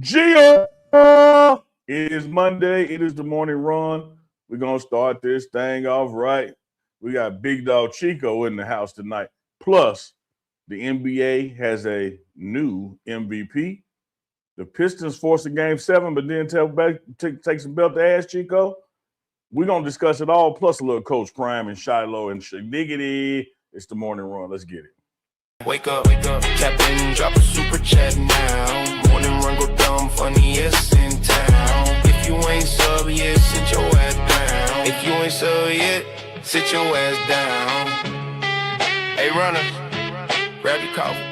Gia! It is Monday. It is the morning run. We're going to start this thing off right. We got Big Dog Chico in the house tonight. Plus, the NBA has a new MVP. The Pistons forced a game 7, but then take some belt to ass, Chico. We're going to discuss it all, plus a little Coach Prime and Shiloh and Shediggity. It's the morning run. Let's get it. Wake up, Captain, drop a super chat now. Morning run, go dumb, funniest in town. If you ain't sub yet, sit your ass down. If you ain't sub yet, sit your ass down. Hey, runners, grab your coffee.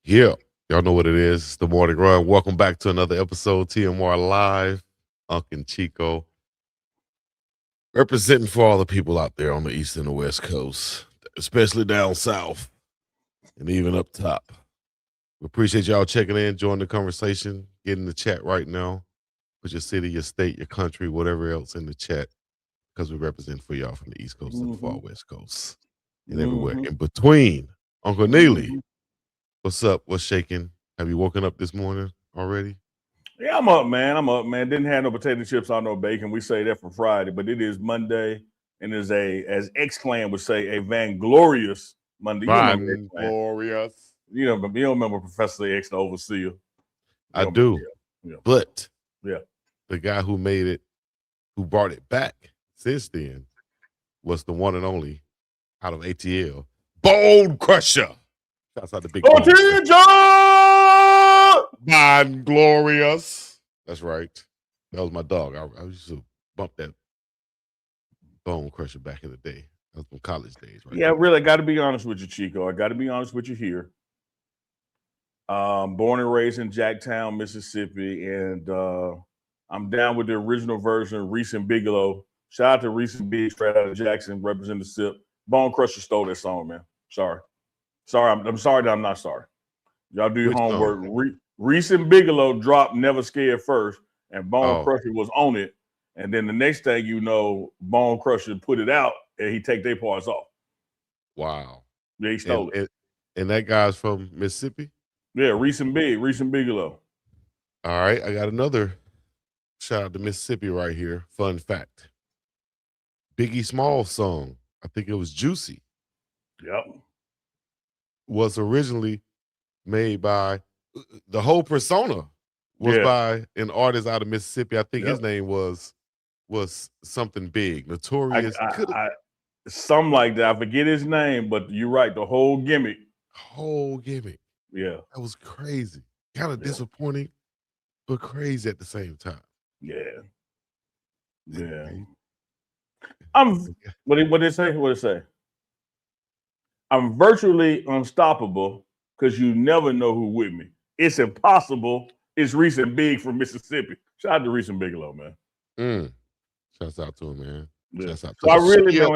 Yeah, y'all know what it is. It's the morning run. Welcome back to another episode, TMR Live. UNK and Chico. Representing for all the people out there on the East and the West Coast, especially down south and even up top. We appreciate y'all checking in, joining the conversation, get in the chat right now. Put your city, your state, your country, whatever else in the chat, because we represent for y'all from the East Coast to the far West Coast and everywhere in between. Uncle Neely, what's up? What's shaking? Have you woken up this morning already? Yeah, I'm up, man. Didn't have no potato chips or no bacon. We say that for Friday, but it is Monday, and is as X-Clan would say, a vanglorious Monday. Vanglorious. You don't remember Professor X, the overseer? I do. Yeah. But yeah, the guy who made it, who brought it back since then, was the one and only out of ATL, Bone Crusher. Shouts out to Big Bone. Vanglorious. That's right. That was my dog. I used to bump that Bone Crusher back in the day. That was from college days, right? Yeah, really, I got to be honest with you, Chico. I got to be honest with you here. Born and raised in Jacktown, Mississippi, and I'm down with the original version, Reese and Bigelow. Shout out to Reese and Big, straight out of Jackson, represent the SIP. Bone Crusher stole that song, man. Sorry. I'm sorry that I'm not sorry. Y'all do your homework. Reese and Bigelow dropped Never Scared first, and Bone Crusher was on it. And then the next thing you know, Bone Crusher put it out, and he take their parts off. Wow. Yeah, he stole it. And that guy's from Mississippi? Yeah, Reese and Bigelow. All right, I got another shout out to Mississippi right here. Fun fact. Biggie Smalls song, I think it was Juicy. Yep. Was originally made by, the whole persona was by an artist out of Mississippi. I think his name was something big. Notorious. Something like that. I forget his name, but you're right. The whole gimmick. Yeah. That was crazy. Kind of disappointing, but crazy at the same time. Yeah. What did it say? I'm virtually unstoppable because you never know who with me. It's impossible. It's Reese and Big from Mississippi. Shout out to Reese and Bigelow, man. Shouts out to him, man. Yeah. Shouts out to so I really, man,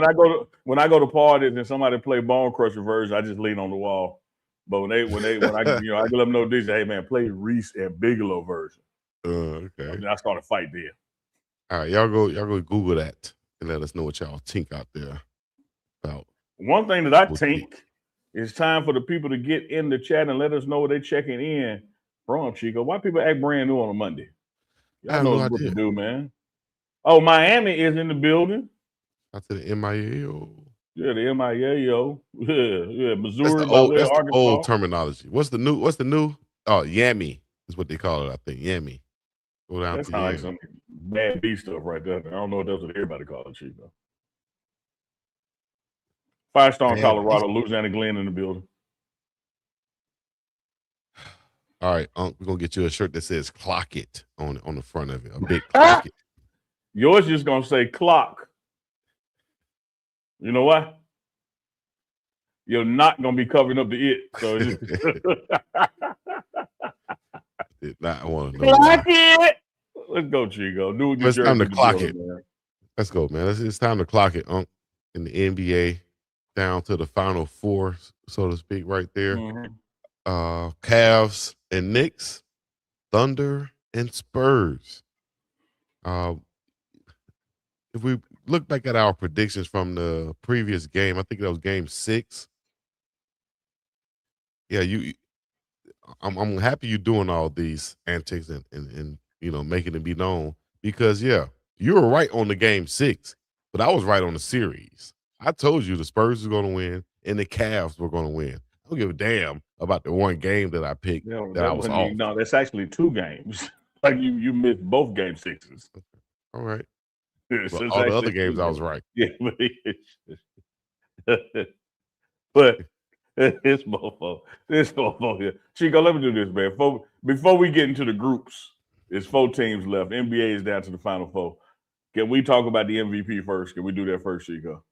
when I go to parties and somebody play Bone Crusher version, I just lean on the wall. But when I I let them know this, hey man, play Reese and Bigelow version. Okay. And I start a fight there. All right, y'all go Google that and let us know what y'all think out there about. One thing that I think is time for the people to get in the chat and let us know what they're checking in from, Chico. Why people act brand new on a Monday? Y'all know what to do, man. Oh, Miami is in the building. Out to the MIAO. Yeah, the MIAO. Yeah, Missouri. That's the old terminology. What's the new? Oh, Yammy is what they call it, I think. Yammy. Go down that's to like some bad B stuff right there. I don't know if that's what everybody calls it, Chico. Firestone, Colorado, Louisiana Glen in the building. All right, we're gonna get you a shirt that says "Clock It" on the front of it. A big clock it. Yours just gonna say clock. You know what? You're not gonna be covering up the it. So did not want to know. Clock it. Let's go, Chico. Do what it's time to clock it. Man. Let's go, man. It's time to clock it, in the NBA. Down to the final four, so to speak, right there. Cavs and Knicks, Thunder and Spurs. If we look back at our predictions from the previous game, I think that was game 6. Yeah, I'm happy you're doing all these antics and making it be known because you were right on the game 6, but I was right on the series. I told you the Spurs were going to win and the Cavs were going to win. I don't give a damn about the one game that I picked that I was off. No, that's actually 2 games. Like you missed both game 6s. All right. So But it's all the actually other 2 games I was games. right. Yeah, but this mofo here. Chico, let me do this, man. Before we get into the groups, there's 4 teams left. NBA is down to the final 4. Can we talk about the MVP first? Can we do that first, Chico?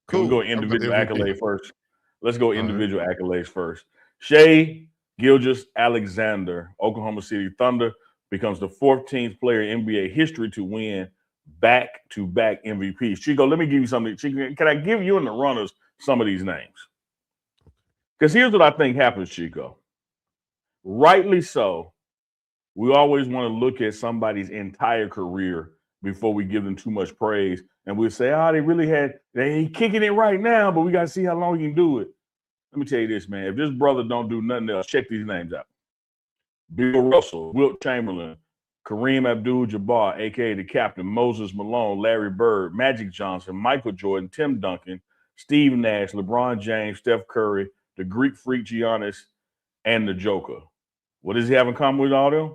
Can we Cool. go Talk about the individual MVP. accolade first? Let's go All right. individual accolades first. Shai Gilgeous-Alexander, Oklahoma City Thunder, becomes the 14th player in NBA history to win back-to-back MVPs. Chico, let me give you something. Chico, can I give you and the runners some of these names? Because here's what I think happens, Chico. Rightly so, we always want to look at somebody's entire career before we give them too much praise. And we'll say, they kicking it right now, but we got to see how long he can do it. Let me tell you this, man. If this brother don't do nothing else, check these names out. Bill Russell, Wilt Chamberlain, Kareem Abdul-Jabbar, a.k.a. the captain, Moses Malone, Larry Bird, Magic Johnson, Michael Jordan, Tim Duncan, Steve Nash, LeBron James, Steph Curry, the Greek freak Giannis, and the Joker. What does he have in common with all them?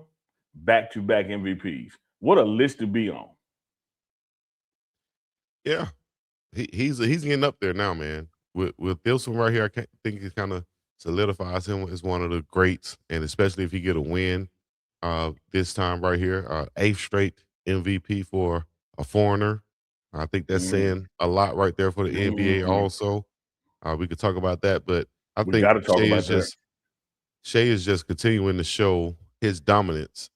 Back-to-back MVPs. What a list to be on. Yeah. He's getting up there now, man. With this one right here, I think it kind of solidifies him as one of the greats, and especially if he get a win this time right here, 8th straight MVP for a foreigner. I think that's saying a lot right there for the NBA also. We could talk about that, but I We think got to talk about that. Shai is just continuing to show his dominance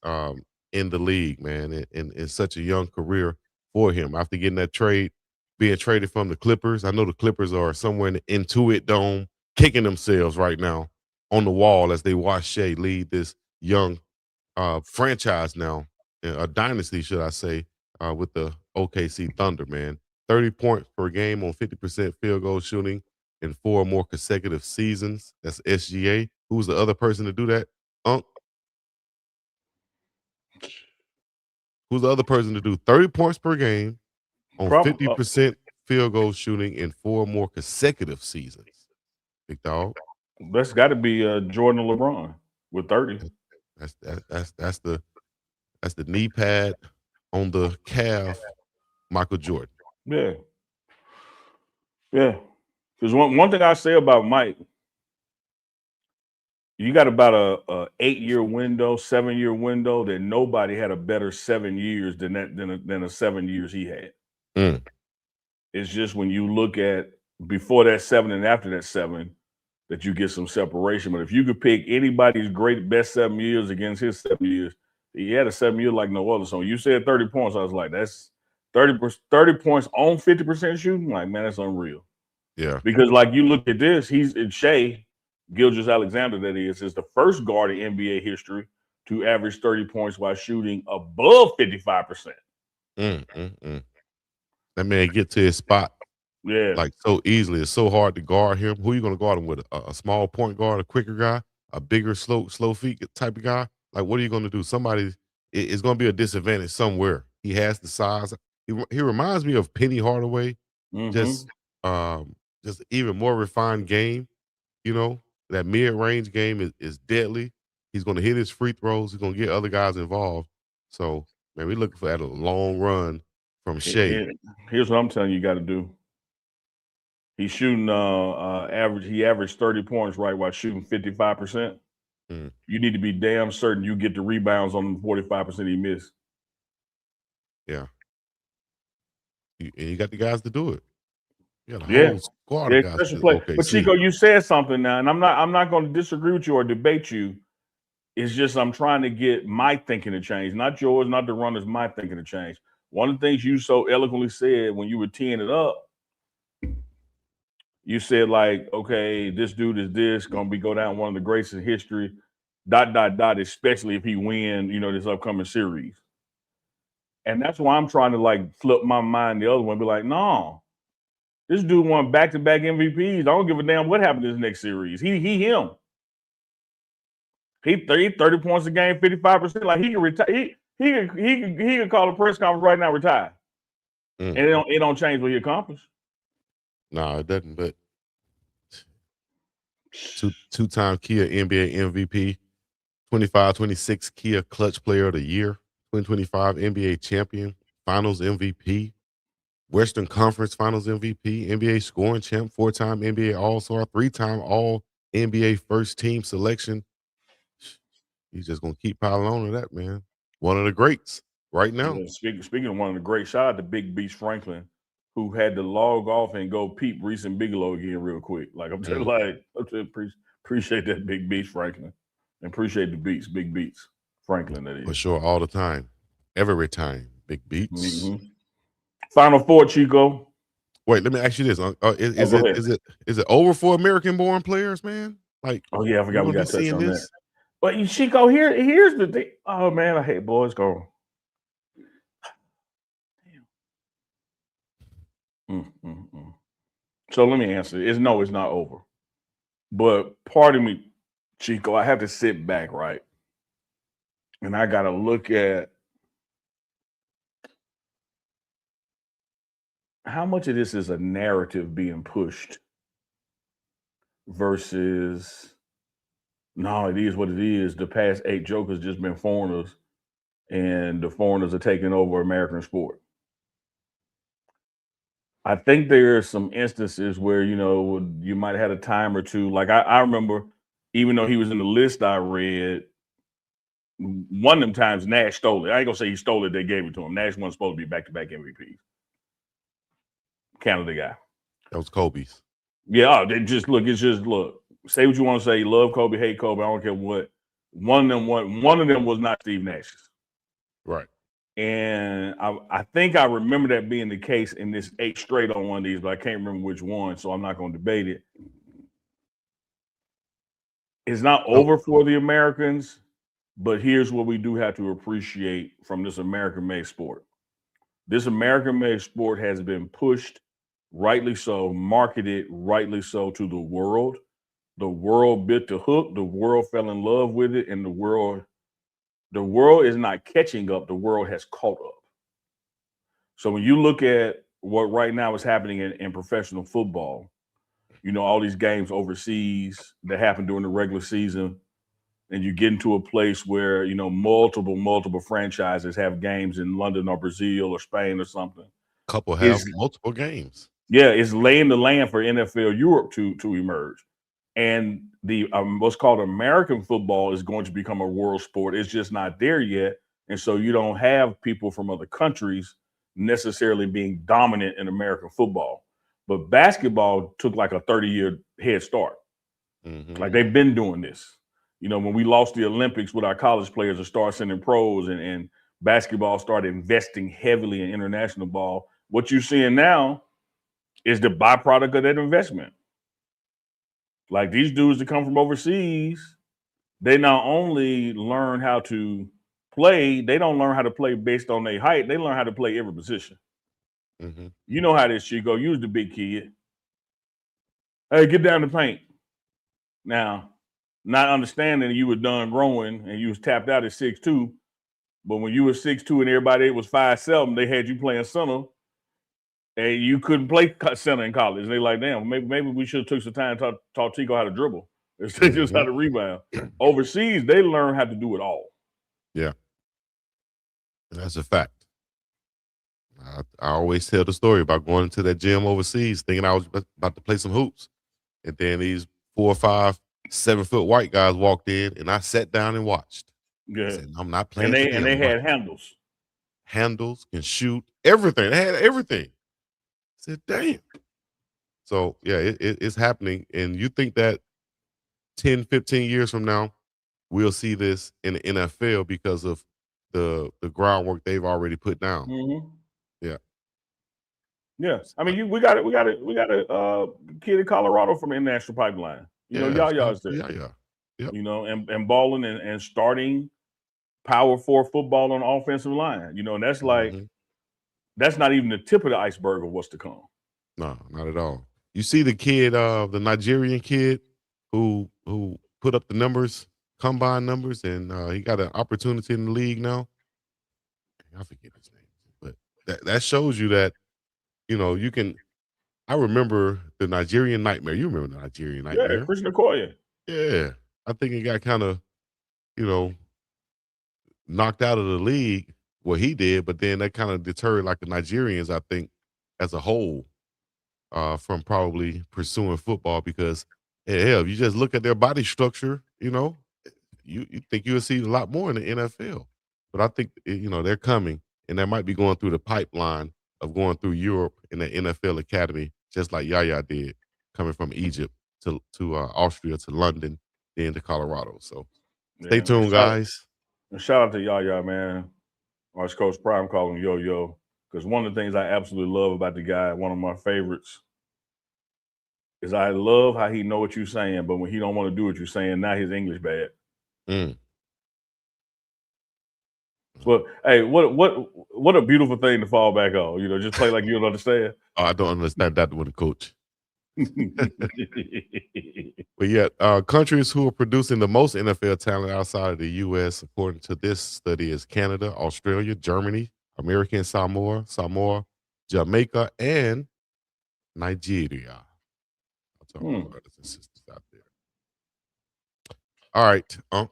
in the league, man, in such a young career for him. After getting that trade, being traded from the Clippers, I know the Clippers are somewhere in the Intuit Dome kicking themselves right now on the wall as they watch Shai lead this young franchise now, a dynasty, should I say, with the OKC Thunder, man. 30 points per game on 50% field goal shooting in 4 more consecutive seasons. That's SGA. Who's the other person to do that? Who's the other person to do 30 points per game on 50% field goal shooting in 4 more consecutive seasons? Big dog. That's got to be Jordan or LeBron with 30. That's the knee pad on the calf, Michael Jordan. Yeah. Yeah. Because one thing I say about Mike, you got about a 8-year window, 7-year window that nobody had a better 7 years than a 7 years he had. It's just when you look at before that 7 and after that 7 that you get some separation. But if you could pick anybody's best 7 years against his 7 years, he had a 7 year like no other. So when you said 30 points, I was like, that's 30 points on 50% shooting. Like, man, that's unreal. Yeah. Because like you look at this, he's in Shai Gilgeous-Alexander, that is the first guard in NBA history to average 30 points while shooting above 55%. That man get to his spot like so easily. It's so hard to guard him. Who are you going to guard him with? A small point guard, a quicker guy, a bigger, slow feet type of guy? Like, what are you going to do? Somebody is going to be a disadvantage somewhere. He has the size. He reminds me of Penny Hardaway, just even more refined game. You know, that mid-range game is deadly. He's going to hit his free throws. He's going to get other guys involved. So, man, we're looking for a long run from Shai. Here's what I'm telling you got to do. He's shooting he averaged 30 points right while shooting 55%. You need to be damn certain you get the rebounds on the 45% he missed. Yeah. And you got the guys to do it. You got a whole squad of guys. But Chico, you said something now, and I'm not going to disagree with you or debate you. It's just I'm trying to get my thinking to change, not yours, not the runners, my thinking to change. One of the things you so eloquently said when you were teeing it up, you said like, okay, this dude is going to go down one of the greatest in history, ... especially if he win, this upcoming series. And that's why I'm trying to like flip my mind the other one, be like, no, this dude won back-to-back MVPs. I don't give a damn what happened in this next series. He him. He 30 points a game, 55%. Like he can retire. He can call a press conference right now, retire, and it don't change what he accomplished. No, it doesn't. But two-time Kia NBA MVP, 25-26 Kia Clutch Player of the Year, 2025 NBA Champion, Finals MVP, Western Conference Finals MVP, NBA Scoring Champ, 4-time NBA All-Star, 3-time All-NBA First Team Selection. He's just gonna keep piling on to that, man. One of the greats right now. Yeah, speaking of one of the greats, shout out to Big Beast Franklin, who had to log off and go peep Reese and Bigelow again real quick. Like I'm just appreciate that Big Beast Franklin, and appreciate the beats, Big Beats Franklin. That is for sure, all the time, every time, Big Beats. Mm-hmm. Final four, Chico. Wait, let me ask you this: is it over for American-born players, man? Like, oh yeah, I forgot we got to touch on this. That. But Chico, here's the thing. Oh man, I hate boys going. So let me answer. It's no, it's not over. But part of me, Chico, I have to sit back, right? And I got to look at how much of this is a narrative being pushed versus, no, it is what it is. The past 8 jokers just been foreigners, and the foreigners are taking over American sport. I think there are some instances where, you might have had a time or two. Like I remember, even though he was in the list I read, one of them times Nash stole it. I ain't gonna say he stole it, they gave it to him. Nash wasn't supposed to be back-to-back MVPs. Canada guy. That was Kobe's. Yeah, it's just look. Say what you want to say. Love Kobe, hate Kobe. I don't care what. One of them was not Steve Nash's. Right. And I think I remember that being the case in this 8 straight on one of these, but I can't remember which one, so I'm not going to debate it. It's not over for the Americans, but here's what we do have to appreciate from this American-made sport. This American-made sport has been pushed, rightly so, marketed, rightly so, to the world. The world bit the hook. The world fell in love with it, and the world is not catching up. The world has caught up. So when you look at what right now is happening in professional football, all these games overseas that happen during the regular season, and you get into a place where, multiple franchises have games in London or Brazil or Spain or something. Couple have multiple games. Yeah, it's laying the land for NFL Europe to emerge. And the what's called American football is going to become a world sport. It's just not there yet. And so you don't have people from other countries necessarily being dominant in American football. But basketball took like a 30-year head start. Mm-hmm. Like they've been doing this. When we lost the Olympics with our college players to start sending pros and basketball started investing heavily in international ball, what you're seeing now is the byproduct of that investment. Like these dudes that come from overseas, they not only learn how to play, they don't learn how to play based on their height. They learn how to play every position. Mm-hmm. You know how this shit go. You was the big kid. Hey, get down the paint. Now, not understanding you were done growing and you was tapped out at 6'2", but when you were 6'2" and everybody was 5'7", they had you playing center. And you couldn't play center in college. They're like, damn, maybe we should have took some time to taught Chico how to dribble instead of just how to rebound. Overseas, they learn how to do it all. Yeah. That's a fact. I always tell the story about going to that gym overseas thinking I was about to play some hoops. And then these 4 or 5, 7-foot white guys walked in and I sat down and watched. Yeah. I said, I'm not playing. And they had handles. Handles, can shoot, everything. They had everything. I said, damn. So, yeah, it's happening. And you think that 10, 15 years from now, we'll see this in the NFL because of the groundwork they've already put down. Mm-hmm. Yeah. Yeah. I mean, we got a kid in Colorado from International Pipeline. Yaya's there. Yeah. Yep. And balling and starting Power 4 football on the offensive line. And that's like, that's not even the tip of the iceberg of what's to come. No, not at all. You see the kid, the Nigerian kid who put up the numbers combine numbers, and he got an opportunity in the league now. I forget his name, but that shows you that you can. I remember the Nigerian Nightmare. You remember the Nigerian Yeah, Nightmare? Christian Okoye. Yeah, I think he got kind of you know knocked out of the league. What he did, but then that kind of deterred like the Nigerians, I think, as a whole, from probably pursuing football because hell, you just look at their body structure, you think you'll see a lot more in the NFL. But I think they're coming, and they might be going through the pipeline of going through Europe in the NFL academy, just like Yaya did, coming from Egypt to Austria to London, then to Colorado. So stay Yeah. tuned, guys. Shout out to Yaya, man. Or as Coach Prime call him Yo-Yo. Because one of the things I absolutely love about the guy, one of my favorites, is I love how he know what you're saying, but when he don't want to do what you're saying, now his English bad. Mm. But hey, what a beautiful thing to fall back on. Just play like you don't understand. Oh, I don't understand that with a coach. But yeah, countries who are producing the most NFL talent outside of the U.S., according to this study, is Canada, Australia, Germany, American Samoa, Jamaica, and Nigeria. I'll tell my brothers and sisters out there. All right, Unc.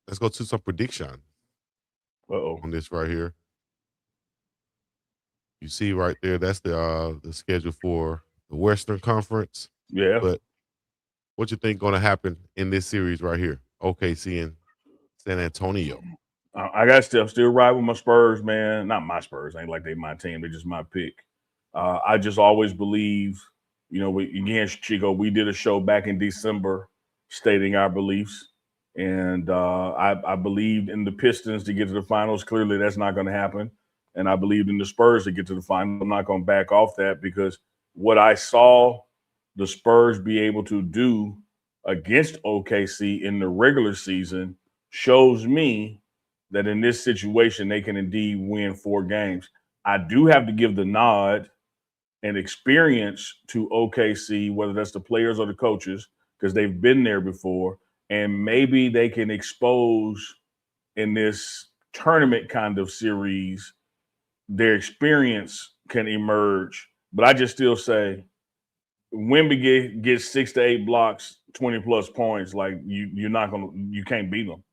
Let's go to some prediction on this right here. You see right there, that's the schedule for the Western Conference. Yeah. But what you think going to happen in this series right here? OKC and San Antonio. I got to still ride with my Spurs, man. Not my Spurs. Ain't like they my team. They're just my pick. I just always believe, against Chico, we did a show back in December stating our beliefs. And I believed in the Pistons to get to the finals. Clearly, that's not going to happen. And I believed in the Spurs to get to the finals. I'm not going to back off that because what I saw the Spurs be able to do against OKC in the regular season shows me that in this situation, they can indeed win 4 games. I do have to give the nod and experience to OKC, whether that's the players or the coaches, because they've been there before. And maybe they can expose in this tournament kind of series, their experience can emerge. But I just still say Wemby gets 6 to 8 blocks, 20 plus points. Like you can't beat them.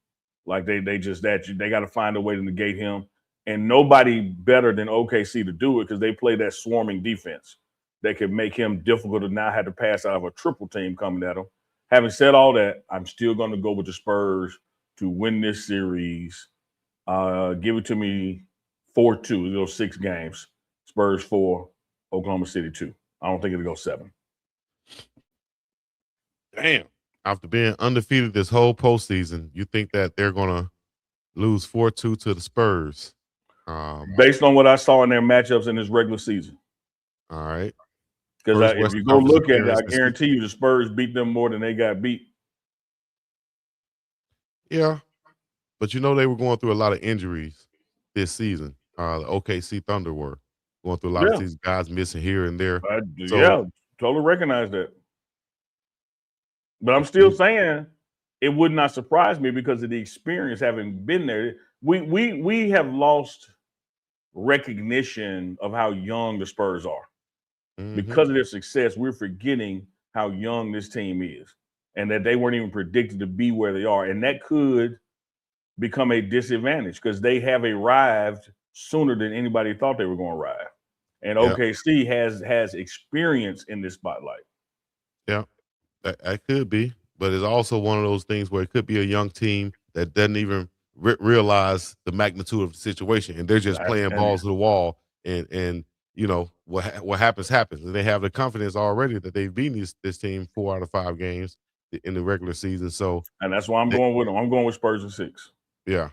Like they got to find a way to negate him. And nobody better than OKC to do it because they play that swarming defense that could make him difficult to now have to pass out of a triple team coming at him. Having said all that, I'm still going to go with the Spurs to win this series. Give it to me 4-2. It'll 6 games. Spurs 4, Oklahoma City 2. I don't think it'll go 7. Damn. After being undefeated this whole postseason, you think that they're going to lose 4-2 to the Spurs? Based on what I saw in their matchups in this regular season. All right. Because if you go look at it, I guarantee you the Spurs beat them more than they got beat. Yeah. But they were going through a lot of injuries this season. The OKC Thunder were going through a lot of these guys missing here and there. Totally recognize that. But I'm still saying it would not surprise me because of the experience having been there. We have lost recognition of how young the Spurs are. Mm-hmm. Because of their success, we're forgetting how young this team is and that they weren't even predicted to be where they are. And that could become a disadvantage because they have arrived sooner than anybody thought they were going to arrive. And OKC has experience in this spotlight. Yeah, that could be. But it's also one of those things where it could be a young team that doesn't even realize the magnitude of the situation. And they're just playing balls to the wall. And what happens, and they have the confidence already that they've beaten this team 4 out of 5 games in the regular season. So, and that's why I'm going with them. I'm going with Spurs in 6. Yeah,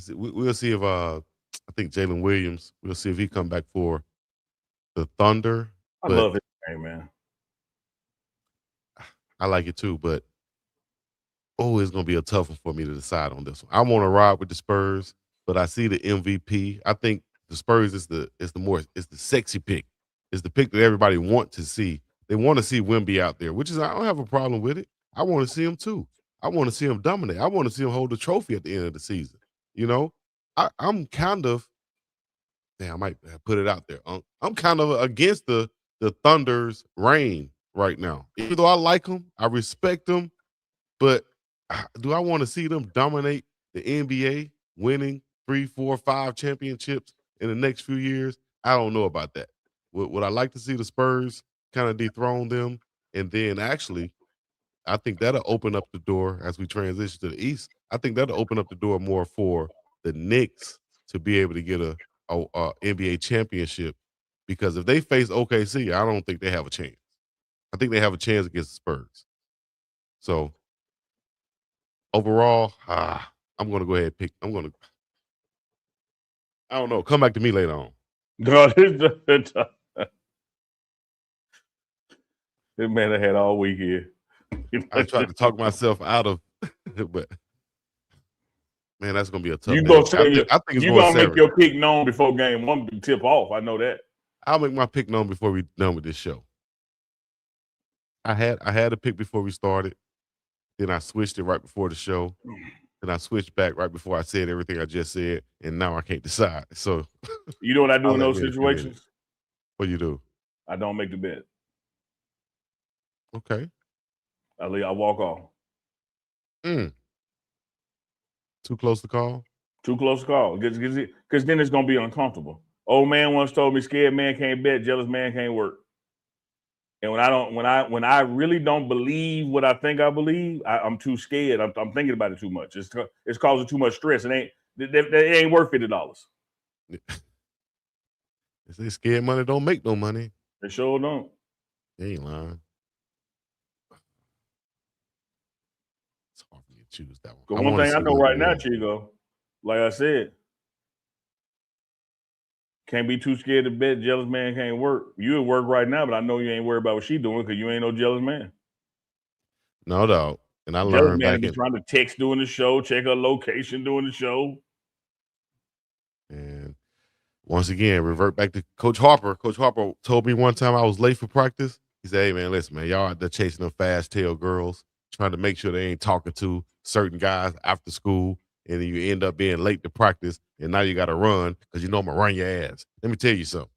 we'll see if I think Jalen Williams. We'll see if he come back for the Thunder. I love his game, man. I like it too, but it's going to be a tough one for me to decide on this one. I want to ride with the Spurs, but I see the MVP. I think the Spurs is the sexy pick. It's the pick that everybody want to see. They want to see Wemby out there, which is I don't have a problem with it. I want to see him too. I want to see them dominate. I want to see them hold the trophy at the end of the season. You know, I'm kind of, I might put it out there. I'm kind of against the Thunder's reign right now. Even though I like them, I respect them, but do I want to see them dominate the NBA, winning 3, 4, 5 championships in the next few years? I don't know about that. Would I like to see the Spurs kind of dethrone them? And then actually, I think that'll open up the door as we transition to the East. I think that'll open up the door more for the Knicks to be able to get a NBA championship, because if they face OKC, I don't think they have a chance. I think they have a chance against the Spurs. So overall, I'm going to go ahead and pick. I don't know. Come back to me later on. This man I had all week here. I tried to talk myself out of, but man, that's gonna be a tough. You gonna say I think it's you gonna make your pick known before game one to tip off. I know that. I'll make my pick known before we're done with this show. I had a pick before we started, then I switched it right before the show, then I switched back right before I said everything I just said, and now I can't decide. So you know what I do in those situations? What you do? I don't make the bet. Okay. I walk off. Too close to call? Too close to call. Because then it's gonna be uncomfortable. Old man once told me, scared man can't bet, jealous man can't work. And when I really don't believe what I think I believe, I'm too scared. I'm thinking about it too much. It's causing too much stress. It ain't worth $50. They say scared money don't make no money. They sure don't. They ain't lying. It's hard for me to choose that one. One thing I know right now, Chico, like I said, can't be too scared to bet. Jealous man can't work. You at work right now, but I know you ain't worried about what she doing because you ain't no jealous man. No doubt. And I jealous learned man be trying to text during the show, check her location during the show. And once again, revert back to Coach Harper. Coach Harper told me one time I was late for practice. He said, hey, man, listen, man, y'all out there chasing them fast tail girls, trying to make sure they ain't talking to certain guys after school, and then you end up being late to practice, and now you got to run because you know I'm going to run your ass. Let me tell you something.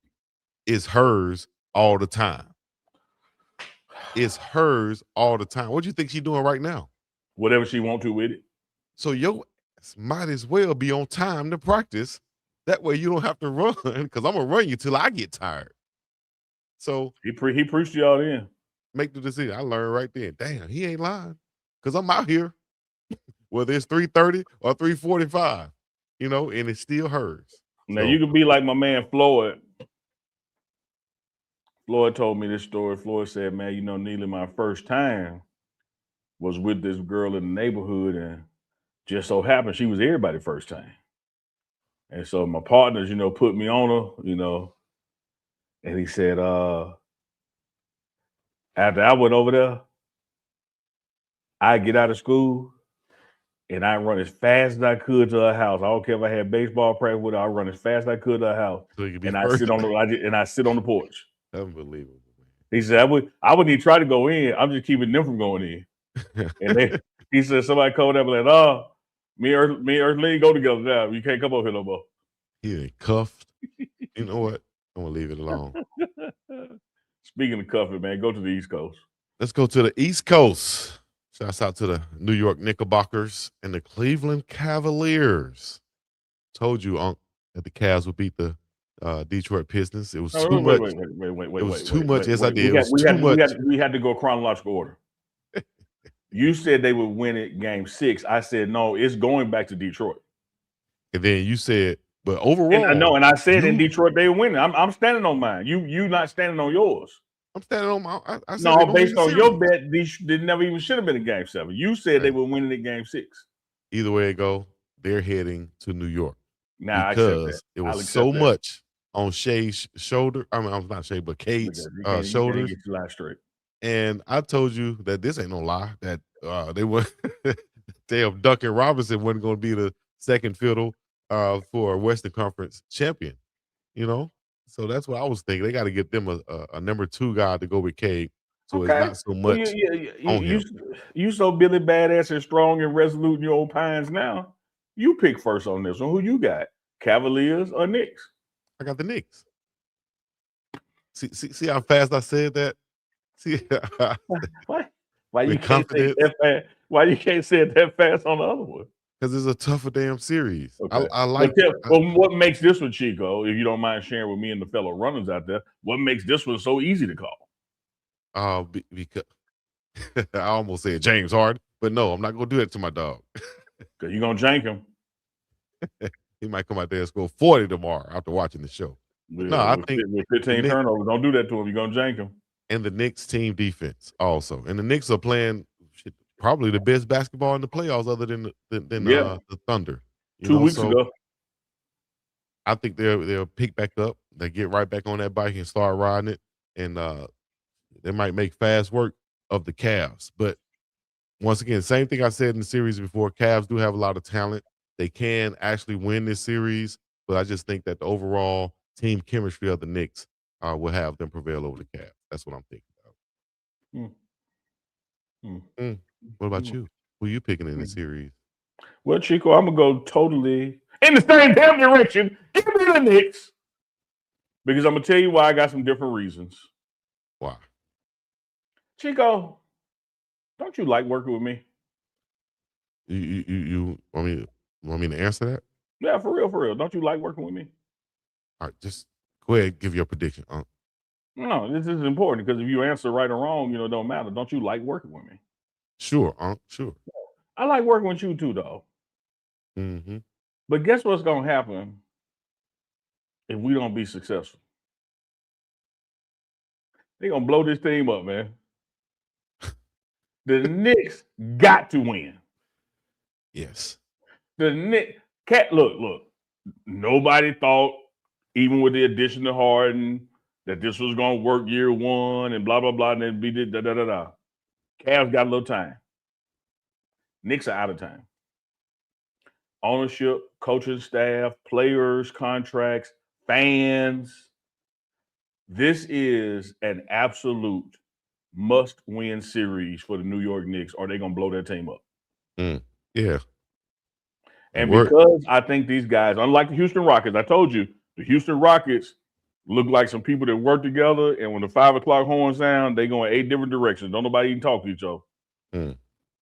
It's hers all the time. It's hers all the time. What do you think she's doing right now? Whatever she want to with it. So your ass might as well be on time to practice. That way you don't have to run, because I'm going to run you till I get tired. So he preached y'all in. Make the decision. I learned right then. Damn, he ain't lying. Because I'm out here, whether it's 3:30 or 3:45, and it's still hers. Now, you could be like my man Floyd. Floyd told me this story. Floyd said, man, Neely, my first time was with this girl in the neighborhood, and just so happened she was everybody's first time. And so my partners, put me on her, and he said, after I went over there, I get out of school and I run as fast as I could to her house. I don't care if I had baseball practice with her. I run as fast as I could to her house, so and I sit on the porch. Unbelievable. He said, I wouldn't even try to go in. I'm just keeping them from going in. And he said, somebody called up and like, oh, me and Earthling go together now. You can't come over here no more. He ain't cuffed. You know what? I'm going to leave it alone. Speaking of cuffing, man, go to the East Coast. Let's go to the East Coast. Shouts out to the New York Knickerbockers and the Cleveland Cavaliers. Told you, Unc, that the Cavs would beat the Detroit Pistons. It was too much. Wait. It was too much. Yes, I did. It was too much. We had to go chronological order. You said they would win it game 6. I said, no, it's going back to Detroit. And then you said, but overall. And I said in Detroit they were winning. I'm standing on mine. You not standing on yours. I'm standing on my. I said no, based on your bet, these never even should have been in game 7. You said they were winning in game 6. Either way it go, they're heading to New York. Nah, because it was so much on Shea's shoulder. I mean, I'm not Shea, but Cade's shoulders. Get your lie straight. And I told you that this ain't no lie. That they were damn Duncan Robinson wasn't going to be the second fiddle for a Western Conference champion. So that's what I was thinking. They got to get them a number 2 guy to go with Cade. So it's not so Well, much on him. you so Billy Badass and strong and resolute in your old pines now. You pick first on this one. Who you got? Cavaliers or Knicks? I got the Knicks. See how fast I said that? See Why you with can't say confidence? that fast? Why you can't say it that fast on the other one? Because it's a tougher damn series. Okay. I like What makes this one, Chico, if you don't mind sharing with me and the fellow runners out there, what makes this one so easy to call? Because I almost said James Harden, but no, I'm not gonna do that to my dog. Because you're going to jank him. He might come out there and score 40 tomorrow after watching the show. But no, I think with 15 turnovers, don't do that to him. You're going to jank him. And the Knicks team defense also. And the Knicks are playing probably the best basketball in the playoffs other than the Thunder. 2 weeks ago. I think they'll pick back up. They get right back on that bike and start riding it. And they might make fast work of the Cavs. But once again, same thing I said in the series before. Cavs do have a lot of talent. They can actually win this series, but I just think that the overall team chemistry of the Knicks will have them prevail over the Cavs. That's what I'm thinking about. What about you? Who are you picking in the series? Well, Chico, I'm going to go totally in the same damn direction. Give me the Knicks. Because I'm going to tell you why. I got some different reasons. Why? Chico, don't you like working with me? You want me to answer that? Yeah, for real. Don't you like working with me? All right, just go ahead and give your prediction. No, this is important because if you answer right or wrong, it don't matter. Don't you like working with me? Sure, sure. I like working with you too, though. Mm-hmm. But guess what's going to happen if we don't be successful? They're going to blow this team up, man. The Knicks got to win. Yes. The Knicks, look. Nobody thought, even with the addition of Harden, that this was going to work year one and blah, blah, blah, and then be da-da-da-da. Cavs got a little time. Knicks are out of time. Ownership, coaching staff, players, contracts, fans. This is an absolute must-win series for the New York Knicks, or they're going to blow their team up. Yeah. And because I think these guys, unlike the Houston Rockets, I told you, the Houston Rockets look like some people that work together, and when the 5 o'clock horn sound, they go in 8 different directions. Don't nobody even talk to each other.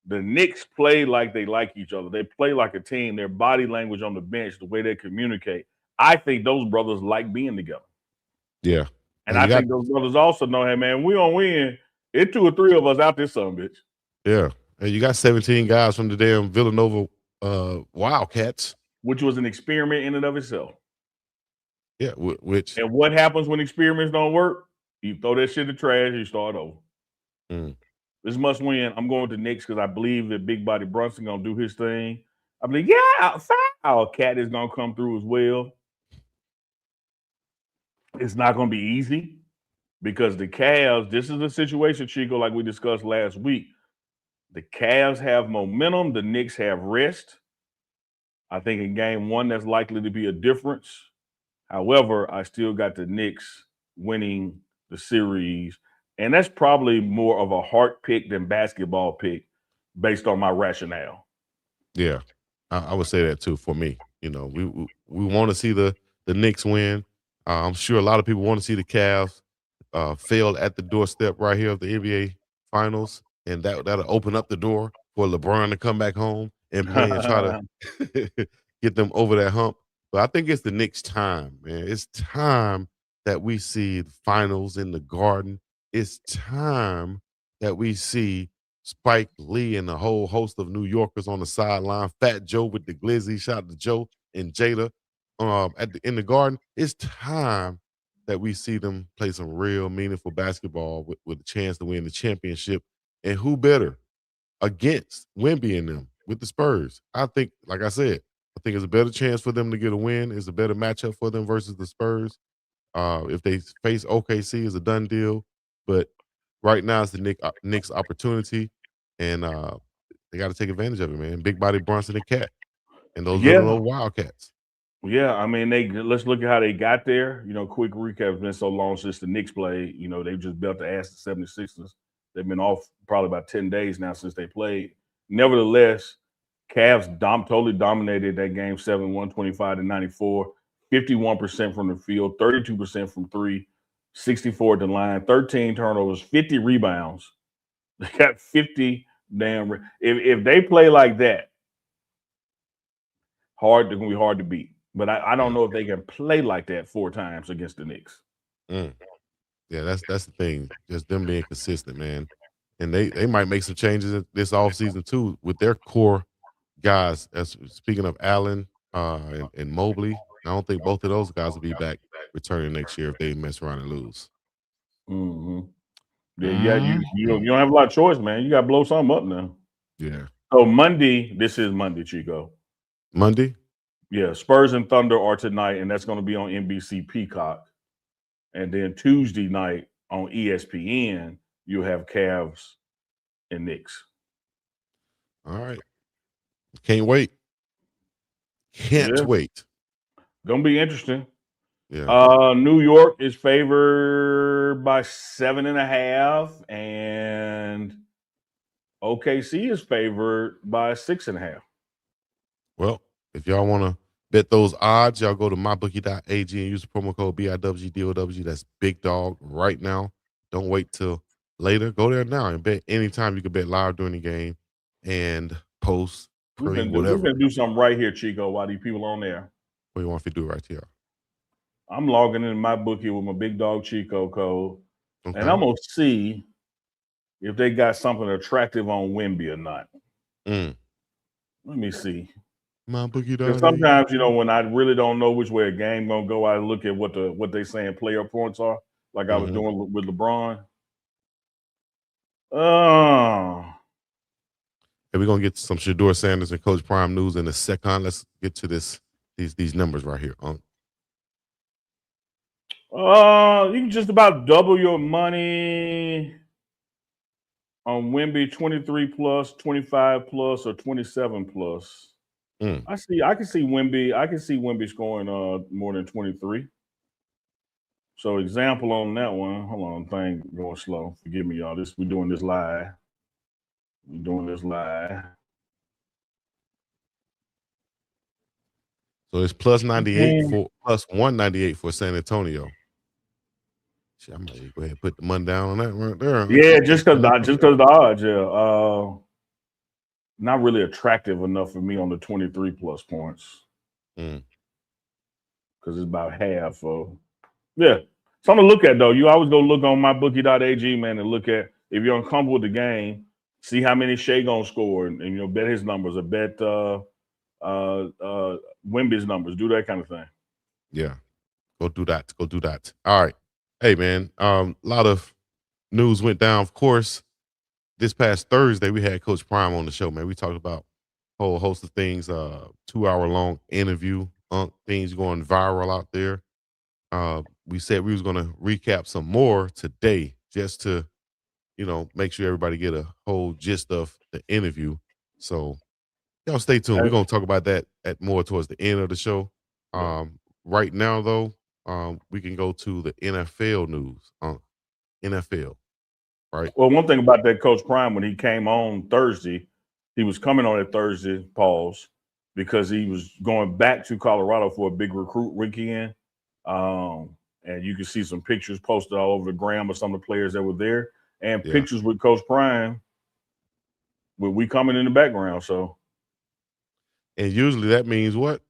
The Knicks play like they like each other. They play like a team. Their body language on the bench, the way they communicate. I think those brothers like being together. Yeah. And I think those brothers also know, hey, man, we don't win. It's 2 or 3 of us out there, son, bitch. Yeah. And you got 17 guys from the damn Villanova Wildcats. Which was an experiment in and of itself. Yeah, and what happens when experiments don't work? You throw that shit in the trash, you start over. This must win. I'm going to Knicks because I believe that Big Body Brunson gonna do his thing. I believe, Foul Cat is gonna come through as well. It's not gonna be easy because the Cavs, this is a situation, Chico, like we discussed last week. The Cavs have momentum, the Knicks have rest. I think in game 1, that's likely to be a difference. However, I still got the Knicks winning the series. And that's probably more of a heart pick than basketball pick based on my rationale. Yeah, I would say that too for me. We want to see the Knicks win. I'm sure a lot of people want to see the Cavs fail at the doorstep right here of the NBA Finals. And that'll open up the door for LeBron to come back home and play and try to get them over that hump. But I think it's the Knicks' time, man. It's time that we see the finals in the Garden. It's time that we see Spike Lee and a whole host of New Yorkers on the sideline. Fat Joe with the glizzy. Shout out to Joe and Jada in the Garden. It's time that we see them play some real meaningful basketball with a chance to win the championship. And who better against Wemby and them with the Spurs? I think, like I said, I think it's a better chance for them to get a win. It's a better matchup for them versus the Spurs. If they face OKC, is a done deal. But right now, it's the Knicks' opportunity, and they got to take advantage of it, man. Big Body Brunson and Cat, and those little Wildcats. Yeah, I mean, let's look at how they got there. Quick recap. It's been so long since the Knicks played. They've just built the ass the 76ers They've been off probably about 10 days now since they played. Nevertheless, Cavs totally dominated that game 7, 125-94, 51% from the field, 32% from three, 64 at the line, 13 turnovers, 50 rebounds. They got 50 damn. If they play like that, it's gonna be hard to beat. But I don't know if they can play like that 4 times against the Knicks. Mm. Yeah, that's the thing. Just them being consistent, man. And they might make some changes this offseason too with their core guys. As speaking of Allen and Mobley, I don't think both of those guys will be back returning next year if they mess around and lose. Mm-hmm. Yeah, you don't have a lot of choice, man. You got to blow something up now. Yeah. So Monday, this is Monday, Chico. Monday? Yeah, Spurs and Thunder are tonight, and that's going to be on NBC Peacock. And then Tuesday night on ESPN, you have Cavs and Knicks. All right. Can't wait. Can't wait. Gonna be interesting. Yeah. New York is favored by 7.5, and OKC is favored by 6.5. Well, if y'all want to bet those odds, y'all go to mybookie.ag and use the promo code BIWGDOW. That's Big Dog right now. Don't wait till later. Go there now and bet anytime. You can bet live during the game and post, pre, whatever. We're gonna do something right here, Chico, while these people on there. What do you want to do right here? I'm logging in my bookie with my Big Dog Chico code, Okay. and I'm gonna see if they got something attractive on Wemby or not. Let me see. MyBookie.ag. Sometimes, when I really don't know which way a game gonna go, I look at what they saying player points are, like I was doing with LeBron. Hey, we're gonna get some Shedeur Sanders and Coach Prime news in a second. Let's get to these numbers right here. You can just about double your money on Wemby, 23 plus, 25 plus, or 27 plus. I can see Wemby scoring more than 23. So example on that one. Hold on, thing going slow. Forgive me, y'all. We're doing this live. So it's plus 198 for San Antonio. I might go ahead and put the money down on that right there. Yeah, just because the odds, yeah. Not really attractive enough for me on the 23 plus points. Because it's about half. So yeah. Something to look at though. You always go look on mybookie.ag, man, and look at if you're uncomfortable with the game, see how many Shea gonna score and bet his numbers or bet Wemby's numbers. Do that kind of thing. Yeah. Go do that. All right. Hey, man, a lot of news went down. Of course, this past Thursday, we had Coach Prime on the show, man. We talked about a whole host of things, 2-hour-long interview, things going viral out there. We said we was going to recap some more today just to, make sure everybody get a whole gist of the interview. So y'all stay tuned. We're going to talk about that more towards the end of the show. Right now, though, we can go to the NFL news. NFL, right? Well, one thing about that Coach Prime, when he came on Thursday, he was coming on that Thursday, because he was going back to Colorado for a big recruit weekend. And you can see some pictures posted all over the gram of some of the players that were there, and pictures with Coach Prime, with we coming in the background. So, and usually that means what?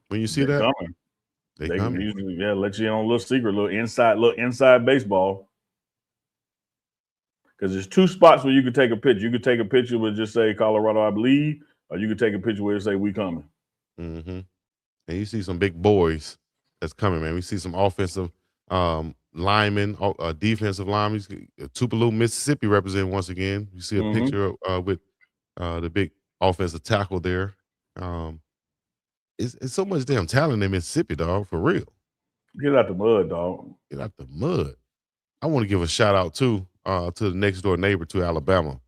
When you see that, coming. They coming. Usually, let you in on a little secret, little inside baseball. Because there's 2 spots where you could take a picture. You could take a picture with just say Colorado, I believe, or you could take a picture where it say we coming. And you see some big boys that's coming, man. We see some offensive linemen, defensive linemen. Tupelo, Mississippi represented once again. You see a picture with the big offensive tackle there. It's so much damn talent in Mississippi, dog, for real. Get out the mud, dog. Get out the mud. I want to give a shout out too to the next door neighbor to Alabama,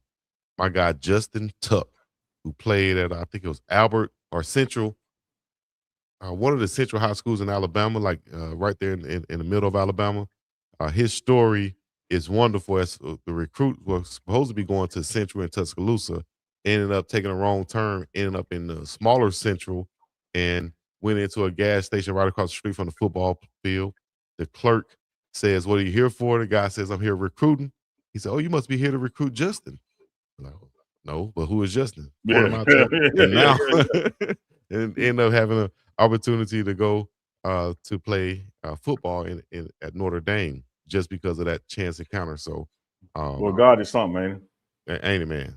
my guy Justin Tuck, who played at I think it was Albert or Central, one of the Central high schools in Alabama, like right there in the middle of Alabama. His story it's wonderful as the recruit was supposed to be going to Central in Tuscaloosa, ended up taking a wrong turn, ended up in the smaller Central, and went into a gas station right across the street from the football field. The clerk says, "What are you here for?" The guy says, "I'm here recruiting." He said, "Oh, you must be here to recruit Justin." I'm like, no, but who is Justin? Point him out there. And now and end up having an opportunity to go to play football at Notre Dame just because of that chance encounter. So Well, God is something, man. ain't it, man?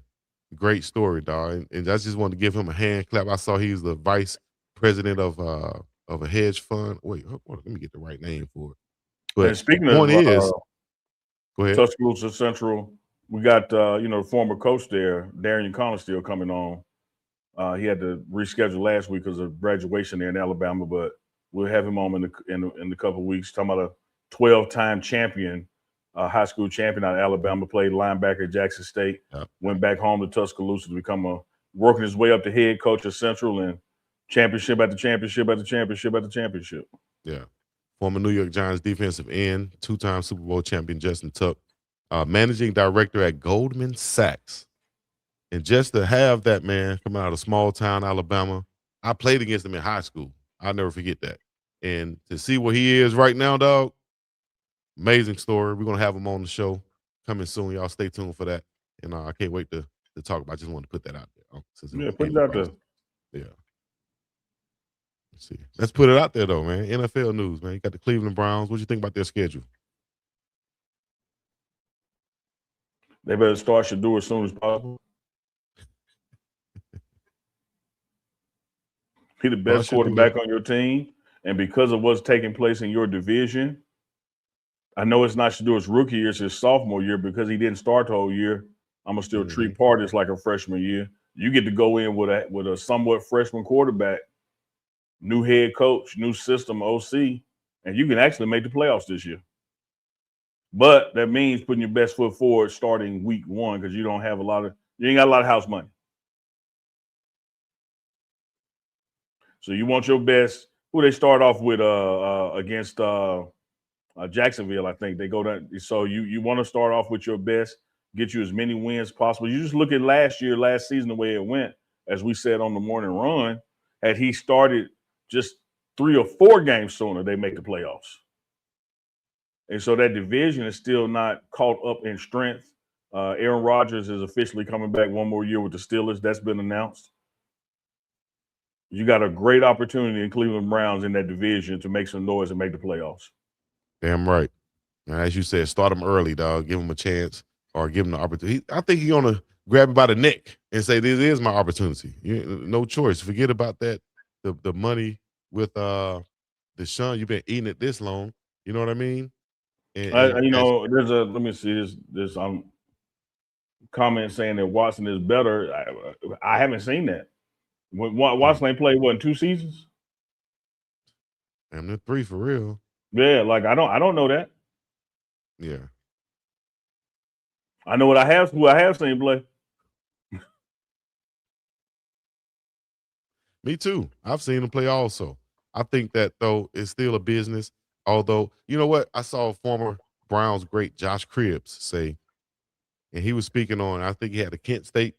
Great story, dog. And I just wanted to give him a hand clap. I saw he's the vice president of a hedge fund. Wait, let me get the right name for it. But And speaking the point of is, go ahead. Tuscaloosa Central, we got the former coach there, Deion Collins, still coming on. He had to reschedule last week because of graduation there in Alabama, but we'll have him on in a couple of weeks. Talking about a 12-time champion, high school champion out of Alabama, played linebacker at Jackson State, went back home to Tuscaloosa to become working his way up to head coach of Central and championship after championship after championship after championship. Yeah. Former New York Giants defensive end, 2-time Super Bowl champion Justin Tuck, managing director at Goldman Sachs. And just to have that man come out of small town Alabama, I played against him in high school. I'll never forget that. And to see where he is right now, dog, amazing story. We're going to have him on the show coming soon. Y'all stay tuned for that. And I can't wait to talk about it. I just wanted to put that out there. Yeah, put it out there. Yeah. Let's see. Let's put it out there, though, man. NFL news, man. You got the Cleveland Browns. What do you think about their schedule? They better start Shedeur as soon as possible. Be the best quarterback on your team. And because of what's taking place in your division, I know it's not Shedeur's rookie year, it's his sophomore year. Because he didn't start the whole year, I'm going to still treat Partis like a freshman year. You get to go in with a somewhat freshman quarterback, new head coach, new system, OC, and you can actually make the playoffs this year. But that means putting your best foot forward starting week 1 because you ain't got a lot of house money. So you want your best. Who they start off with against Jacksonville, I think. They go down. So you want to start off with your best, get you as many wins as possible. You just look at last season, the way it went, as we said on the morning run, had he started just 3 or 4 games sooner, they make the playoffs. And so that division is still not caught up in strength. Aaron Rodgers is officially coming back one more year with the Steelers. That's been announced. You got a great opportunity in Cleveland Browns in that division to make some noise and make the playoffs. Damn right. And as you said, start him early, dog. Give him a chance or give him the opportunity. I think he's going to grab him by the neck and say, this is my opportunity. No choice. Forget about that. The money with Deshaun, you've been eating it this long. You know what I mean? There's let me see this comment saying that Watson is better. I haven't seen that. When Watson ain't played in 2 seasons? And they're 3 for real. Yeah, like I don't know that. Yeah. I know who I have seen play. Me too. I've seen him play also. I think that, though, it's still a business. Although, you know what? I saw former Browns great Josh Cribbs say, and he was speaking on, I think he had a Kent State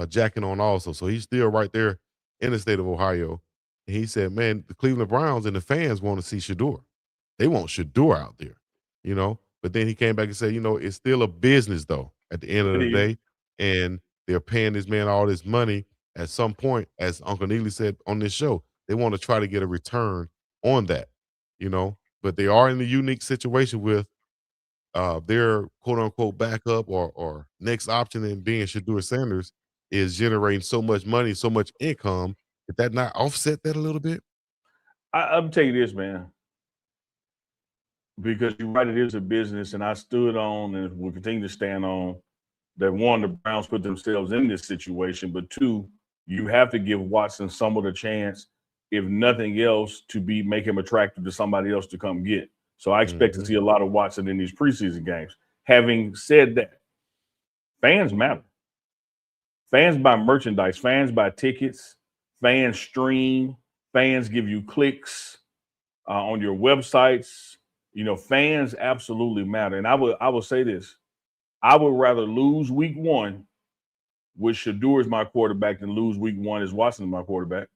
jacket on also. So he's still right there in the state of Ohio. And he said, man, the Cleveland Browns and the fans want to see Shedeur. They want Shedeur out there, But then he came back and said, it's still a business, though, at the end of the day. And they're paying this man all this money. At some point, as Uncle Neely said on this show, they want to try to get a return on that, But they are in a unique situation with their quote-unquote backup or next option in being Shedeur Sanders is generating so much money, so much income. Did that not offset that a little bit? I'm telling you this, man, because you're right, it is a business, and I stood on and will continue to stand on that. 1, the Browns put themselves in this situation, but 2, you have to give Watson somewhat a chance, if nothing else, to make him attractive to somebody else to come get. So I expect to see a lot of Watson in these preseason games. Having said that, fans matter. Fans buy merchandise. Fans buy tickets. Fans stream. Fans give you clicks on your websites. Fans absolutely matter. And I will say this. I would rather lose week one with Shedeur as my quarterback than lose week one as Watson my quarterback.